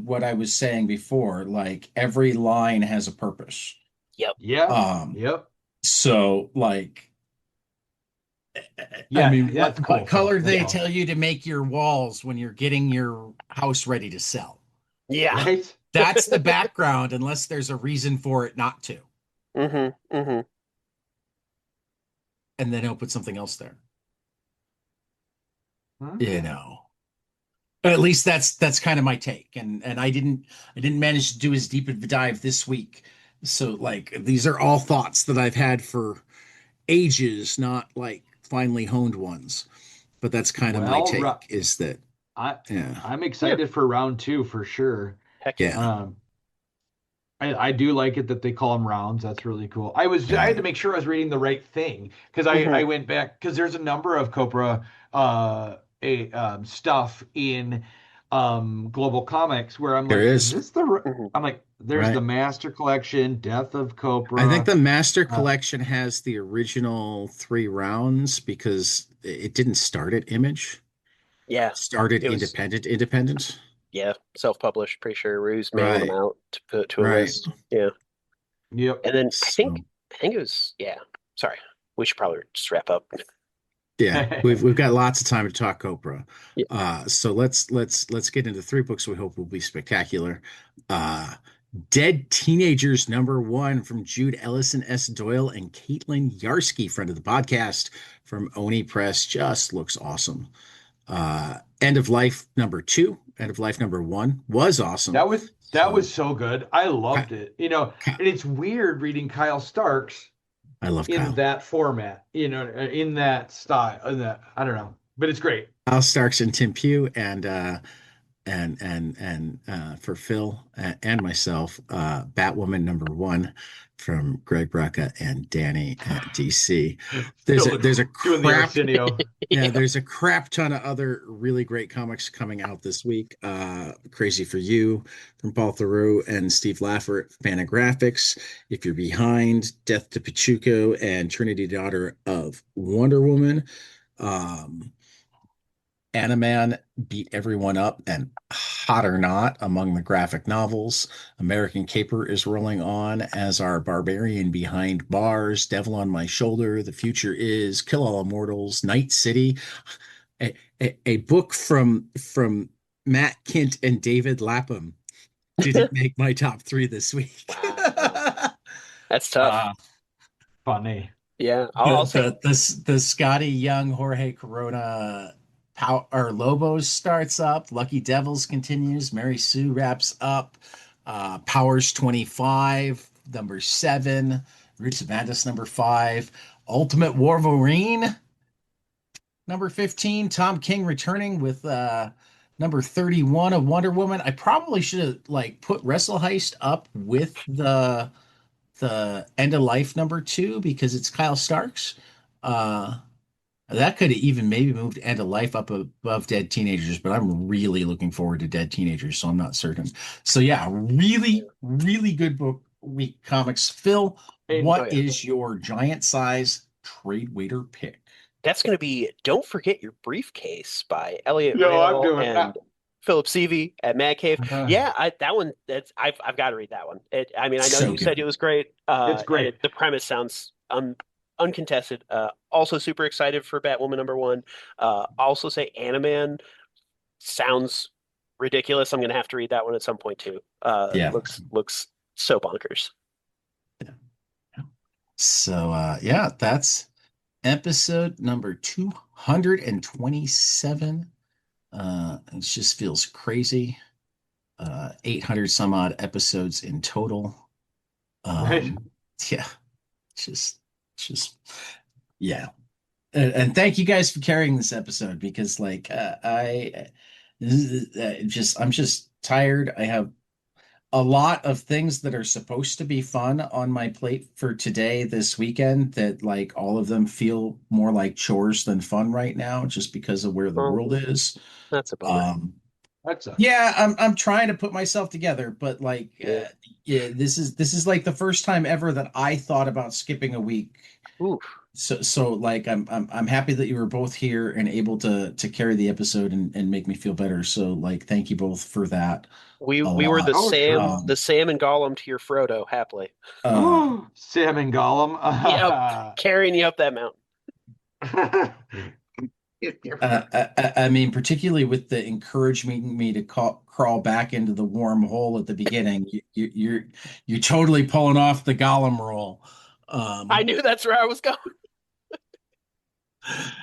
what I was saying before. Like every line has a purpose. Yep. yeah, Um, yep, so like I yeah, mean, yeah. It's what cool, Phil. color That's they Yeah. awesome. tell you to make your walls when you're getting your house ready to sell? Yeah. Right? That's the background, unless there's a reason for it not to. hmm hmm And then he'll put something else there. You Okay. know. At least that's kind of my take. And I didn't manage to do as deep of a dive this week. So like these are all thoughts that I've had for ages, not like finely honed ones. But that's kind of my Well, take is that I yeah. I'm Yeah. excited for round two for sure. Heck yeah. Yeah. Um, I do like it that they call them rounds. That's really cool. I had Yeah. to make sure I was reading the right thing because I hmm went back because there's a number of Copra stuff in Global Comics where I'm There like, is is. this the hmm I'm like, there's the Right. Master Collection, Death of I think Copra. the Master Uh, Collection has the original 3 rounds because it didn't start at Image. Yeah. Started It was independent. yeah, self-published, pretty sure. Rue's mailing them Right. out to put to a Right. list. Yeah. yep. And then So I think it was yeah. Sorry. We should probably just wrap up. yeah, we've got lots of time to talk Copra. Yeah. So let's get into 3 books we hope will be spectacular. Uh Dead Teenagers #1 from Jude Ellison S. Doyle and Caitlin Yarsky, friend of the podcast from Oni Press. Just looks awesome. End of Life #2, End of Life #1 was awesome. That was So so good. I Ky- loved it. Ky- And it's weird reading Kyle Starks I love in Kyle. that format, in that style, in that I don't know, but it's great. Kyle Starks and Tim Pugh and for Phil and myself, Batwoman #1 from Greg Rucka and Danny at DC. There's a Still there's a doing the crap Arsenio. yeah, Yeah. there's a crap ton of other really great comics coming out this week. Crazy for You from Paul Theroux and Steve Laffer at Fantagraphics. If You're Behind, Death to Pachuco and Trinity Daughter of Wonder Woman. Um, Animan beat everyone up, and Hot or Not among the graphic novels. American Caper is rolling on as our Barbarian Behind Bars, Devil on My Shoulder, The Future Is, Kill All Immortals, Night City, a book from Matt Kint and David Lapham didn't make my top 3 this week. Wow. That's tough. uh Funny. Yeah. I'll say The Scotty Young Jorge Corona Power or Lobos starts up. Lucky Devils continues. Mary Sue wraps up. Powers 25, number 7, Roots of Madness, number 5, Ultimate Wolverine, number 15, Tom King returning with number 31 of Wonder Woman. I probably should have like put Wrestle Heist up with the End of Life number 2 because it's Kyle Starks. Uh, that could have even maybe moved End of Life up above Dead Teenagers, but I'm really looking forward to Dead Teenagers, so I'm not certain. So yeah, really, really good book week comics. Phil, And Oh what yeah. is your giant size trade waiter pick? That's going to be Don't Forget Your Briefcase by Elliot yo, I'm Rail doing. and Philip Sevey at Mad Cave. Uh, Yeah, that one. I've got to read that one. I mean, I know So you said good. it was great, it's and great. the premise sounds uncontested. Also super excited for Batwoman number 1. Also say Animan sounds ridiculous. I'm going to have to read that one at some point too. Yeah. Looks so bonkers. So yeah, that's episode number 227. It just feels crazy. 800 some odd episodes in total. Right. Yeah, just, just, yeah. And thank you guys for carrying this episode because, like, I'm just tired. I have a lot of things that are supposed to be fun on my plate for today, this weekend, that like all of them feel more like chores than fun right now, just because of where the Oh, world is. that's a bummer. Um, That's a. yeah, I'm trying to put myself together, but like, Yeah. yeah, this is like the first time ever that I thought about skipping a week. Oof. So like I'm happy that you were both here and able to carry the episode and make me feel better. So like thank you both for that a We were lot. Oh, sure. The Sam and Gollum to your Frodo, happily. Uh Sam and Gollum. Yep, carrying you up that mountain. I mean, particularly with the encouraging me to crawl back into the warm hole at the beginning, you're totally pulling off the Gollum role. I knew that's where I was going.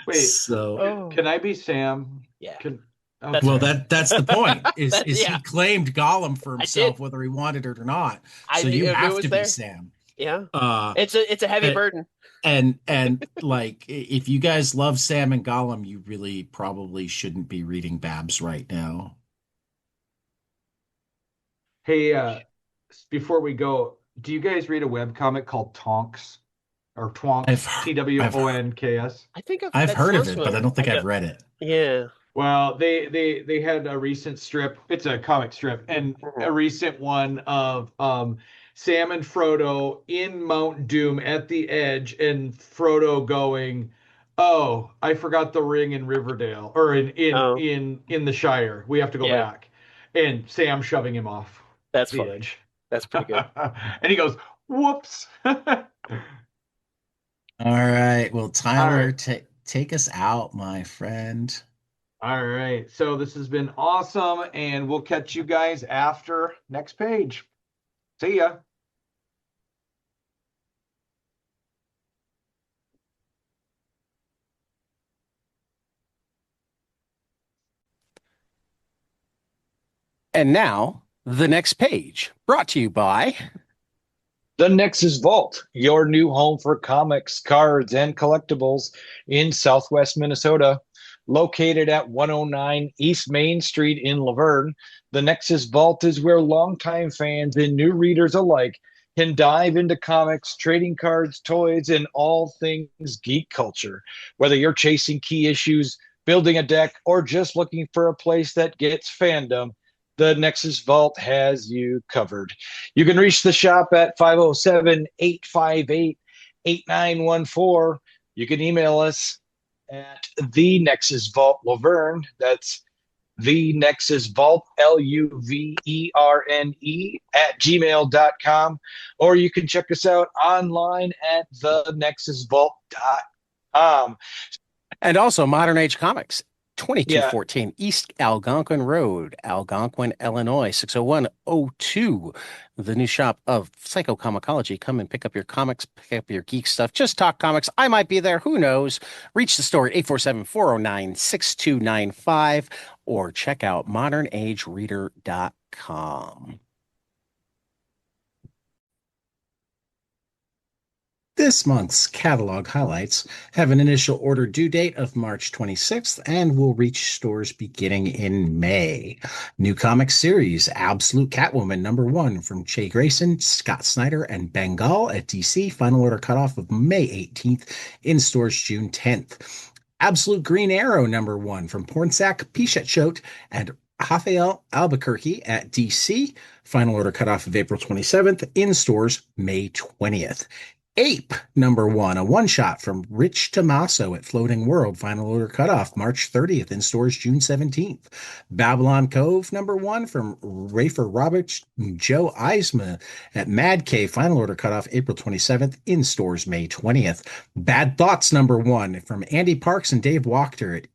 Wait, So Oh, can I be Sam? yeah. Can That's well, okay. fair. that's the point. Is Yeah, he claimed Gollum for I did. himself, whether he wanted it or not. I So you knew it have was to be there. Sam. Yeah, Uh, it's a heavy and burden. and like if you guys love Sam and Gollum, you really probably shouldn't be reading Babs right now. Hey, before we go, do you guys read a web comic called Tonks or I've Twonks? I've Twonks. I think I've that heard of sounds it, but I familiar. don't think I've read it. Yeah. Well, they had a recent strip. It's a comic strip, and Mhm. a recent one of Sam and Frodo in Mount Doom at the edge, and Frodo going, "Oh, I forgot the ring in Riverdale or Oh, in the Shire. We have to go yeah. back." And Sam shoving him off That's the funny. edge. That's pretty good. And he goes, "Whoops." All All right. Well, right. Tyler, take us out, my friend. All right. So this has been awesome, and we'll catch you guys after next page. See ya. And now, the next page, brought to you by. The Nexus Vault, your new home for comics, cards, and collectibles in Southwest Minnesota. Located at 109 East Main Street in Laverne, the Nexus Vault is where longtime fans and new readers alike can dive into comics, trading cards, toys, and all things geek culture. Whether you're chasing key issues, building a deck, or just looking for a place that gets fandom, the Nexus Vault has you covered. You can reach the shop at 507-858-8914. You can email us at the Nexus Vault Laverne. That's the Nexus Vault, LUVERNE at gmail.com. Or you can check us out online at thenexusvault.com. And also Modern Age Comics, Yeah, 2214 East Algonquin Road, Algonquin, Illinois, 60102. The new shop of Psycho Comicology. Come and pick up your comics, pick up your geek stuff. Just talk comics. I might be there. Who knows? Reach the store at 847-409-6295 or check out modernagereader.com. This month's catalog highlights have an initial order due date of March 26th and will reach stores beginning in May. New comic series Absolute Catwoman #1 from Jay Grayson, Scott Snyder, and Bengal at DC. Final order cutoff of May 18th, in stores June 10th. Absolute Green Arrow #1 from Pornsak, Pichetshote, and Rafael Albuquerque at DC. Final order cutoff of April 27th, in stores May 20th. Ape #1, a one-shot from Rich Tommaso at Floating World. Final order cutoff March 30th, in stores June 17th. Babylon Cove #1 from Rafer Roberts, Joe Eisma at Mad Cave. Final order cutoff April 27th, in stores May 20th. Bad Thoughts #1 from Andy Parks and Dave Wachter at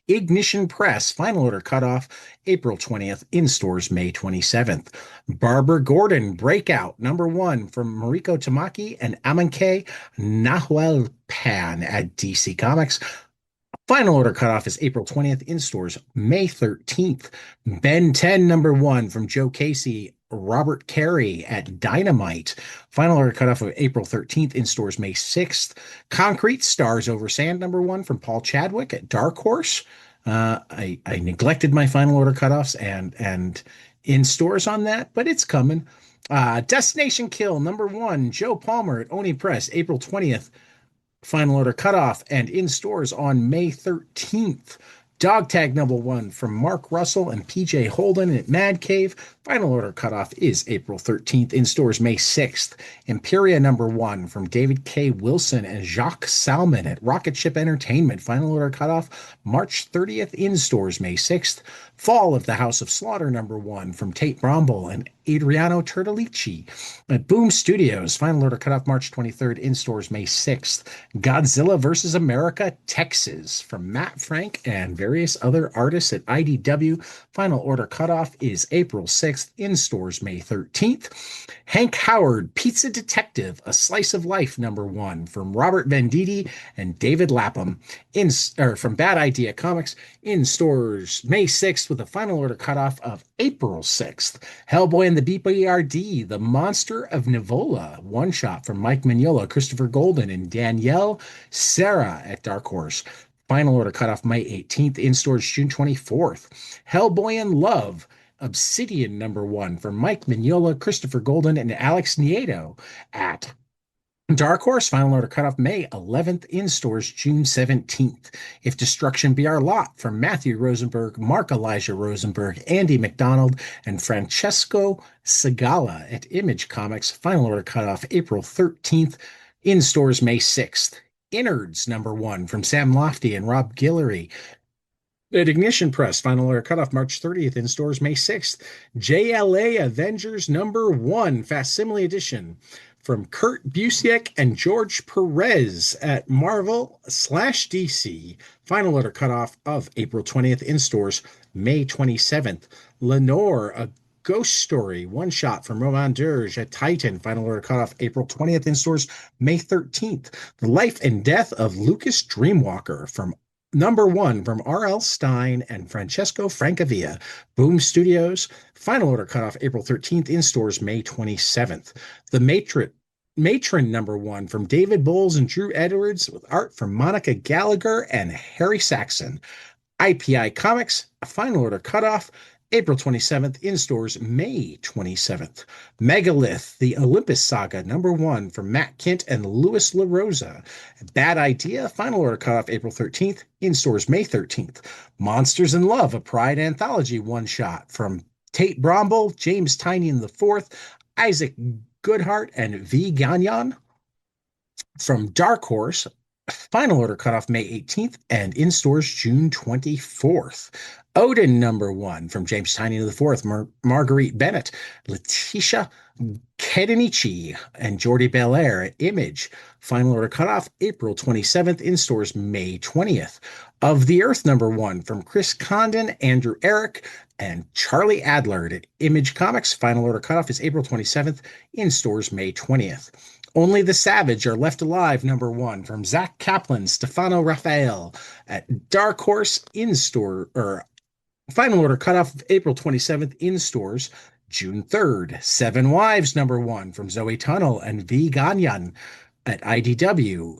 Ignition Press. Final order cutoff April 20th, in stores May 27th. Barbara Gordon Breakout #1 from Mariko Tamaki and Amanke Nahuelpan at DC Comics. Final order cutoff is April 20th, in stores May 13th. Ben 10 #1 from Joe Casey, Robert Carey at Dynamite. Final order cutoff of April 13th, in stores May 6th. Concrete Stars Over Sand #1 from Paul Chadwick at Dark Horse. I neglected my final order cutoffs and in stores on that, but it's coming. Destination Kill #1, Joe Palmer at Oni Press, April 20th. Final order cutoff and in stores on May 13th. Dog Tag #1 from Mark Russell and PJ Holden at Mad Cave. Final order cutoff is April 13th, in stores May 6th. Imperia #1 from David K. Wilson and Jacques Salmon at Rocket Ship Entertainment. Final order cutoff March 30th, in stores May 6th. Fall of the House of Slaughter #1 from Tate Bromble and Adriano Turtolici at Boom Studios. Final order cutoff March 23rd, in stores May 6th. Godzilla vs. America Texas from Matt Frank and various other artists at IDW. Final order cutoff is April 6th, in stores May 13th. Hank Howard Pizza Detective, A Slice of Life #1 from Robert Venditti and David Lapham from Bad Idea Comics, in stores May 6th with a final order cutoff of April 6th. Hellboy and the BPRD, The Monster of Nivola, one shot from Mike Mignola, Christopher Golden, and Danielle Serra at Dark Horse. Final order cutoff May 18th, in stores June 24th. Hellboy in Love, Obsidian #1 from Mike Mignola, Christopher Golden, and Alex Nieto at Dark Horse. Final order cutoff May 11th, in stores June 17th. If Destruction Be Our Lot from Matthew Rosenberg, Mark Elijah Rosenberg, Andy McDonald, and Francesco Segala at Image Comics. Final order cutoff April 13th, in stores May 6th. Innards #1 from Sam Lofty and Rob Guillory at Ignition Press. Final order cutoff March 30th, in stores May 6th. JLA Avengers #1 Facsimile Edition from Kurt Busiek and George Perez at Marvel/DC. Final order cutoff of April 20th, in stores May 27th. Lenore, A Ghost Story, one shot from Roman Durge at Titan. Final order cutoff April 20th, in stores May 13th. The Life and Death of Lucas Dreamwalker from #1 from R.L. Stein and Francesco Francavilla, Boom Studios. Final order cutoff April 13th, in stores May 27th. The Matron #1 from David Bowles and Drew Edwards with art from Monica Gallagher and Harry Saxon. IPI Comics, a final order cutoff April 27th, in stores May 27th. Megalith, The Olympus Saga #1 from Matt Kint and Louis LaRosa. Bad Idea, final order cutoff April 13th, in stores May 13th. Monsters in Love, a Pride Anthology one-shot from Tate Bromble, James Tynion IV, Isaac Goodhart, and V. Gagnon from Dark Horse. Final order cutoff May 18th and in stores June 24th. Odin #1 from James Tynion IV, Marguerite Bennett, Letitia Kedenichi, and Jordi Belair at Image. Final order cutoff April 27th, in stores May 20th. Of the Earth #1 from Chris Condon, Andrew Eric, and Charlie Adler at Image Comics. Final order cutoff is April 27th, in stores May 20th. Only the Savage Are Left Alive #1 from Zach Kaplan, Stefano Raphael at Dark Horse, in store, or final order cutoff of April 27th, in stores June 3rd. Seven Wives #1 from Zoe Tunnel and V. Ganyan. At IDW,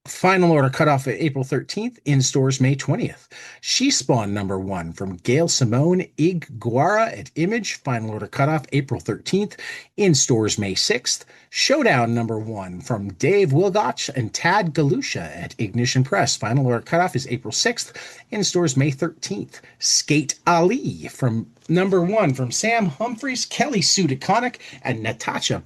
final order cutoff at April 13th, in stores May 20th. She Spawn #1 from Gail Simone Iguara at Image, final order cutoff April 13th, in stores May 6th. Showdown #1 from Dave Wilgotch and Tad Galusha at Ignition Press, final order cutoff is April 6th, in stores May 13th. Skate Ali from #1 from Sam Humphries, Kelly Sue DeConnick, and Natasha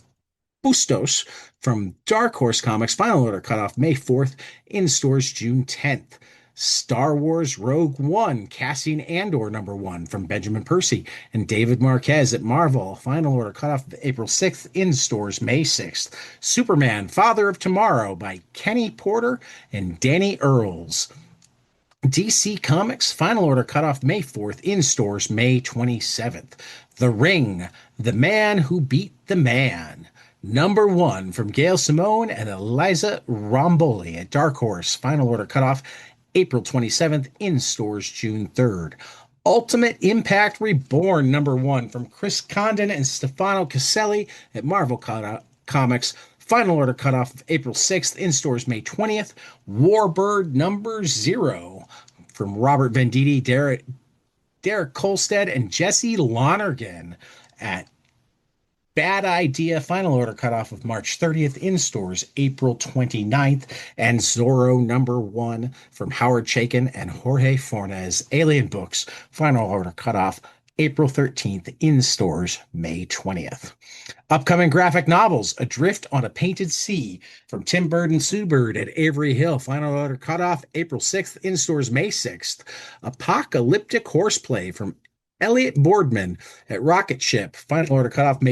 Bustos from Dark Horse Comics, final order cutoff May 4th, in stores June 10th. Star Wars Rogue One, Cassian Andor #1 from Benjamin Percy and David Marquez at Marvel, final order cutoff April 6th, in stores May 6th. Superman, Father of Tomorrow by Kenny Porter and Danny Earls. DC Comics, final order cutoff May 4th, in stores May 27th. The Ring, The Man Who Beat the Man, #1 from Gail Simone and Eliza Romboli at Dark Horse, final order cutoff April 27th, in stores June 3rd. Ultimate Impact Reborn #1 from Chris Condon and Stefano Caselli at Marvel Comics, final order cutoff of April 6th, in stores May 20th. Warbird #0 from Robert Venditti, Derek Kolstad, and Jesse Lonergan at Bad Idea, final order cutoff of March 30th, in stores April 29th. And Zorro #1 from Howard Chaykin and Jorge Fornes, Alien Books, final order cutoff April 13th, in stores May 20th. Upcoming graphic novels: Adrift on a Painted Sea from Tim Bird and Sue Bird at Avery Hill, final order cutoff April 6th, in stores May 6th. Apocalyptic Horseplay from Elliot Boardman at Rocket Ship, final order cutoff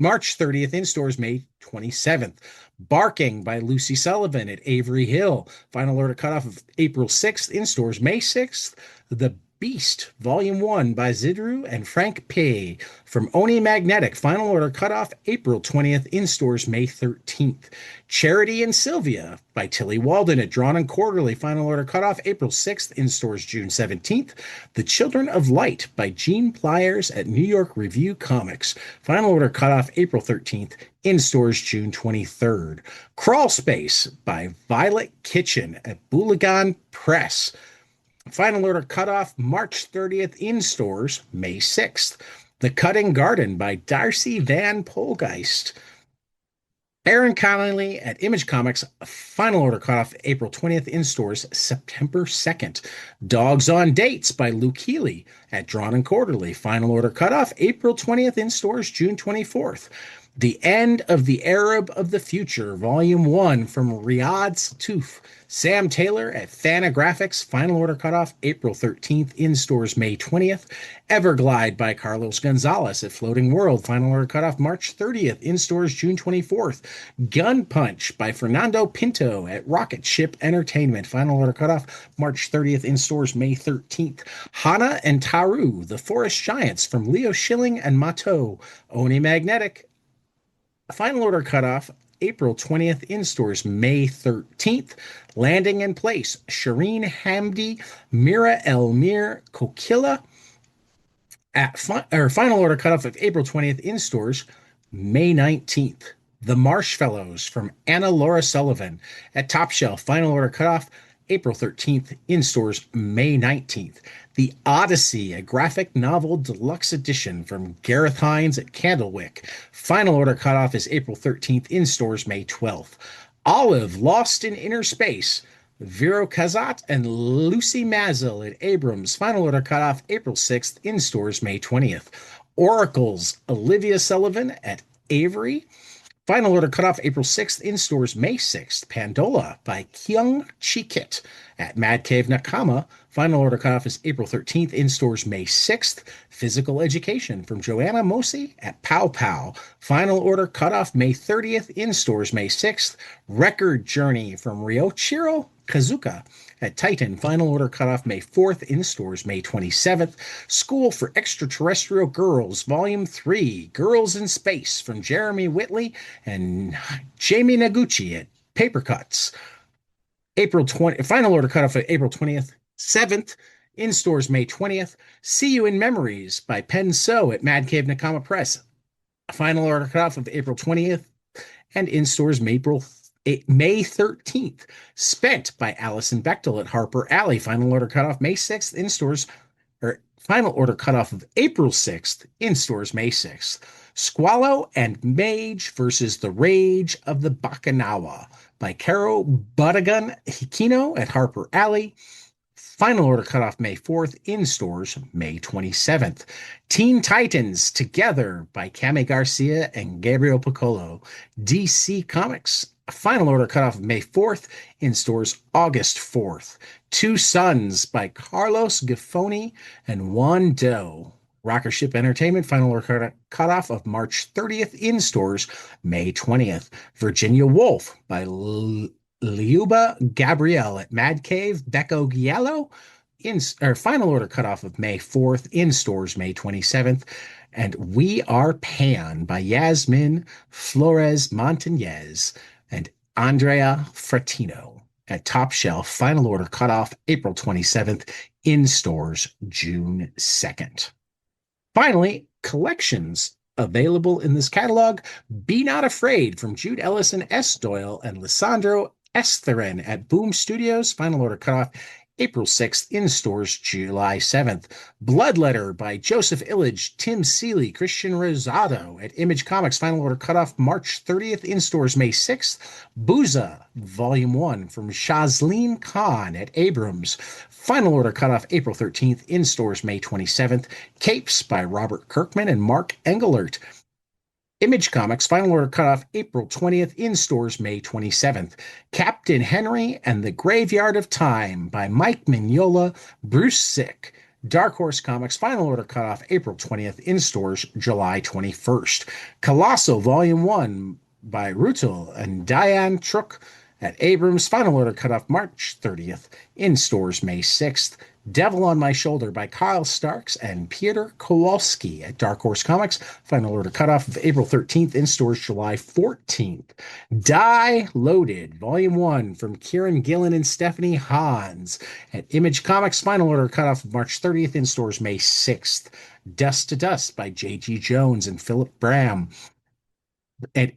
March 30th, in stores May 27th. Barking by Lucy Sullivan at Avery Hill, final order cutoff of April 6th, in stores May 6th. The Beast, Volume 1 by Zidru and Frank Pay from Oni Magnetic, final order cutoff April 20th, in stores May 13th. Charity and Sylvia by Tilly Walden at Drawn and Quarterly, final order cutoff April 6th, in stores June 17th. The Children of Light by Gene Pliers at New York Review Comics, final order cutoff April 13th, in stores June 23rd. Crawl Space by Violet Kitchen at Boulagan Press, final order cutoff March 30th, in stores May 6th. The Cutting Garden by Darcy Van Polgeist, Aaron Connolly at Image Comics, final order cutoff April 20th, in stores September 2nd. Dogs on Dates by Luke Healy at Drawn and Quarterly, final order cutoff April 20th, in stores June 24th. The End of the Arab of the Future, Volume 1 from Riyadh Sattouf, Sam Taylor at Fanagraphics, final order cutoff April 13th, in stores May 20th. Everglide by Carlos Gonzalez at Floating World, final order cutoff March 30th, in stores June 24th. Gun Punch by Fernando Pinto at Rocket Ship Entertainment, final order cutoff March 30th, in stores May 13th. Hana and Taru, The Forest Giants from Leo Schilling and Mato, Oni Magnetic, final order cutoff April 20th, in stores May 13th. Landing in Place, Shireen Hamdi, Mira Elmir Kokila at final order cutoff of April 20th, in stores May 19th. The Marshfellows from Anna Laura Sullivan at Top Shelf, final order cutoff April 13th, in stores May 19th. The Odyssey, a graphic novel deluxe edition from Gareth Hines at Candlewick, final order cutoff is April 13th, in stores May 12th. Olive, Lost in Inner Space, Vero Kazat and Lucy Mazel at Abrams, final order cutoff April 6th, in stores May 20th. Oracles, Olivia Sullivan at Avery, final order cutoff April 6th, in stores May 6th. Pandola by Kyung Chi-kit at Mad Cave Nakama, final order cutoff is April 13th, in stores May 6th. Physical Education from Joanna Mosi at Pow Pow, final order cutoff May 30th, in stores May 6th. Record Journey from Ryoichiro Kazuka at Titan, final order cutoff May 4th, in stores May 27th. School for Extraterrestrial Girls, Volume 3, Girls in Space from Jeremy Whitley and Jamie Naguchi at Papercuts, final order cutoff at April 20th, 7th, in stores May 20th. See You in Memories by Pen So at Mad Cave Nakama Press, final order cutoff of April 20th, and in stores May 13th. Spent by Allison Bechtel at Harper Alley. Final order cutoff May 6th in stores, or final order cutoff of April 6th in stores May 6th. Squallow and Mage versus the Rage of the Bakanawa by Caro Budagun Hikino at Harper Alley. Final order cutoff May 4th, in stores May 27th. Teen Titans Together by Cami Garcia and Gabriel Piccolo. DC Comics. Final order cutoff May 4th, in stores August 4th. Two Sons by Carlos Gaffoni and Juan Doe. Rocker Ship Entertainment, final order cutoff of March 30th, in stores May 20th. Virginia Wolf by Liuba Gabrielle at Mad Cave, Becco Giallo, final order cutoff of May 4th, in stores May 27th. And We Are Pan by Yasmin Flores Montañez and Andrea Fratino at Top Shelf, final order cutoff April 27th, in stores June 2nd. Finally, collections available in this catalog: Be Not Afraid from Jude Ellison S. Doyle and Lissandro Estherin at Boom Studios, final order cutoff April 6th, in stores July 7th. Bloodletter by Joseph Illage, Tim Seeley, Christian Rosado at Image Comics, final order cutoff March 30th, in stores May 6th. Booza, Volume 1 from Shazleen Khan at Abrams, final order cutoff April 13th, in stores May 27th. Capes by Robert Kirkman and Mark Engelert, Image Comics, final order cutoff April 20th, in stores May 27th. Captain Henry and the Graveyard of Time by Mike Mignola, Bruce Sick. Dark Horse Comics, final order cutoff April 20th, in stores July 21st. Colossal Volume 1 by Rutul and Diane Truk at Abrams, final order cutoff March 30th, in stores May 6th. Devil on My Shoulder by Kyle Starks and Peter Kowalski at Dark Horse Comics, final order cutoff of April 13th, in stores July 14th. Die Loaded, Volume 1 from Kieran Gillen and Stephanie Hans at Image Comics, final order cutoff of March 30th, in stores May 6th. Dust to Dust by J.G. Jones and Philip Bram at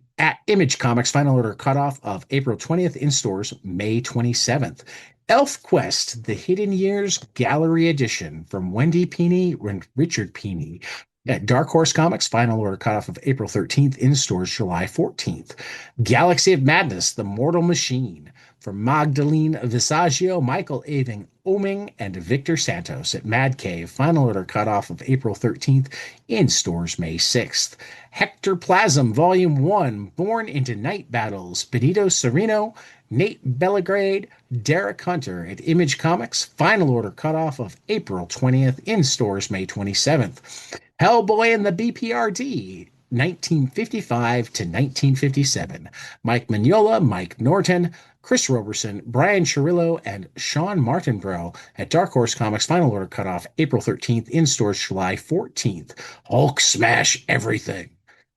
Image Comics, final order cutoff of April 20th, in stores May 27th. Elf Quest, The Hidden Years Gallery Edition from Wendy Peeney and Richard Peeney at Dark Horse Comics, final order cutoff of April 13th, in stores July 14th. Galaxy of Madness, The Mortal Machine from Magdalene Visaggio, Michael Aving Oming, and Victor Santos at Mad Cave, final order cutoff of April 13th, in stores May 6th. Hector Plasm, Volume 1, Born into Night Battles, Benito Sereno, Nate Bellegrade, Derek Hunter at Image Comics, final order cutoff of April 20th, in stores May 27th. Hellboy and the BPRD, 1955 to 1957. Mike Mignola, Mike Norton, Chris Roberson, Brian Chirillo, and Sean Martinborough at Dark Horse Comics, final order cutoff April 13th, in stores July 14th. Hulk Smash Everything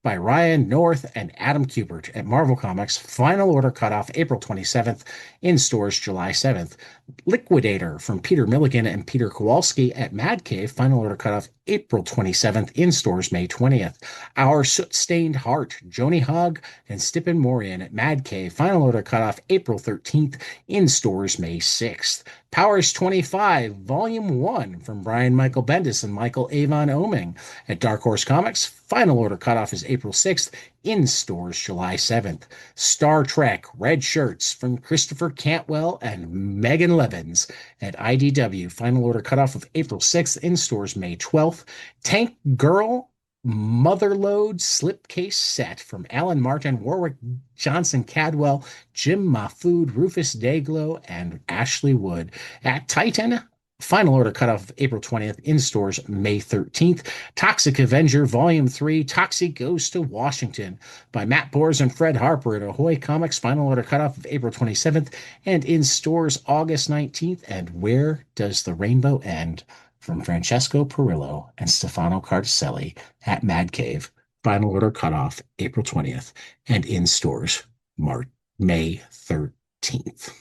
by Ryan North and Adam Kubert at Marvel Comics, final order cutoff April 27th, in stores July 7th. Liquidator from Peter Milligan and Peter Kowalski at Mad Cave, final order cutoff April 27th, in stores May 20th. Our Soot-Stained Heart, Joni Hogg and Stippen Morian at Mad Cave, final order cutoff April 13th, in stores May 6th. Powers 25, Volume 1 from Brian Michael Bendis and Michael Avon Oming at Dark Horse Comics, final order cutoff is April 6th, in stores July 7th. Star Trek Red Shirts from Christopher Cantwell and Megan Levins at IDW, final order cutoff of April 6th, in stores May 12th. Tank Girl Motherload slipcase set from Alan Martin, Warwick Johnson Cadwell, Jim Mahfood, Rufus Dayglow, and Ashley Wood at Titan, final order cutoff of April 20th, in stores May 13th. Toxic Avenger Volume 3, Toxic Goes to Washington by Matt Bors and Fred Harper at Ahoy Comics, final order cutoff of April 27th, and in stores August 19th. And Where Does the Rainbow End from Francesco Perillo and Stefano Carticelli at Mad Cave, final order cutoff April 20th, and in stores May 13th.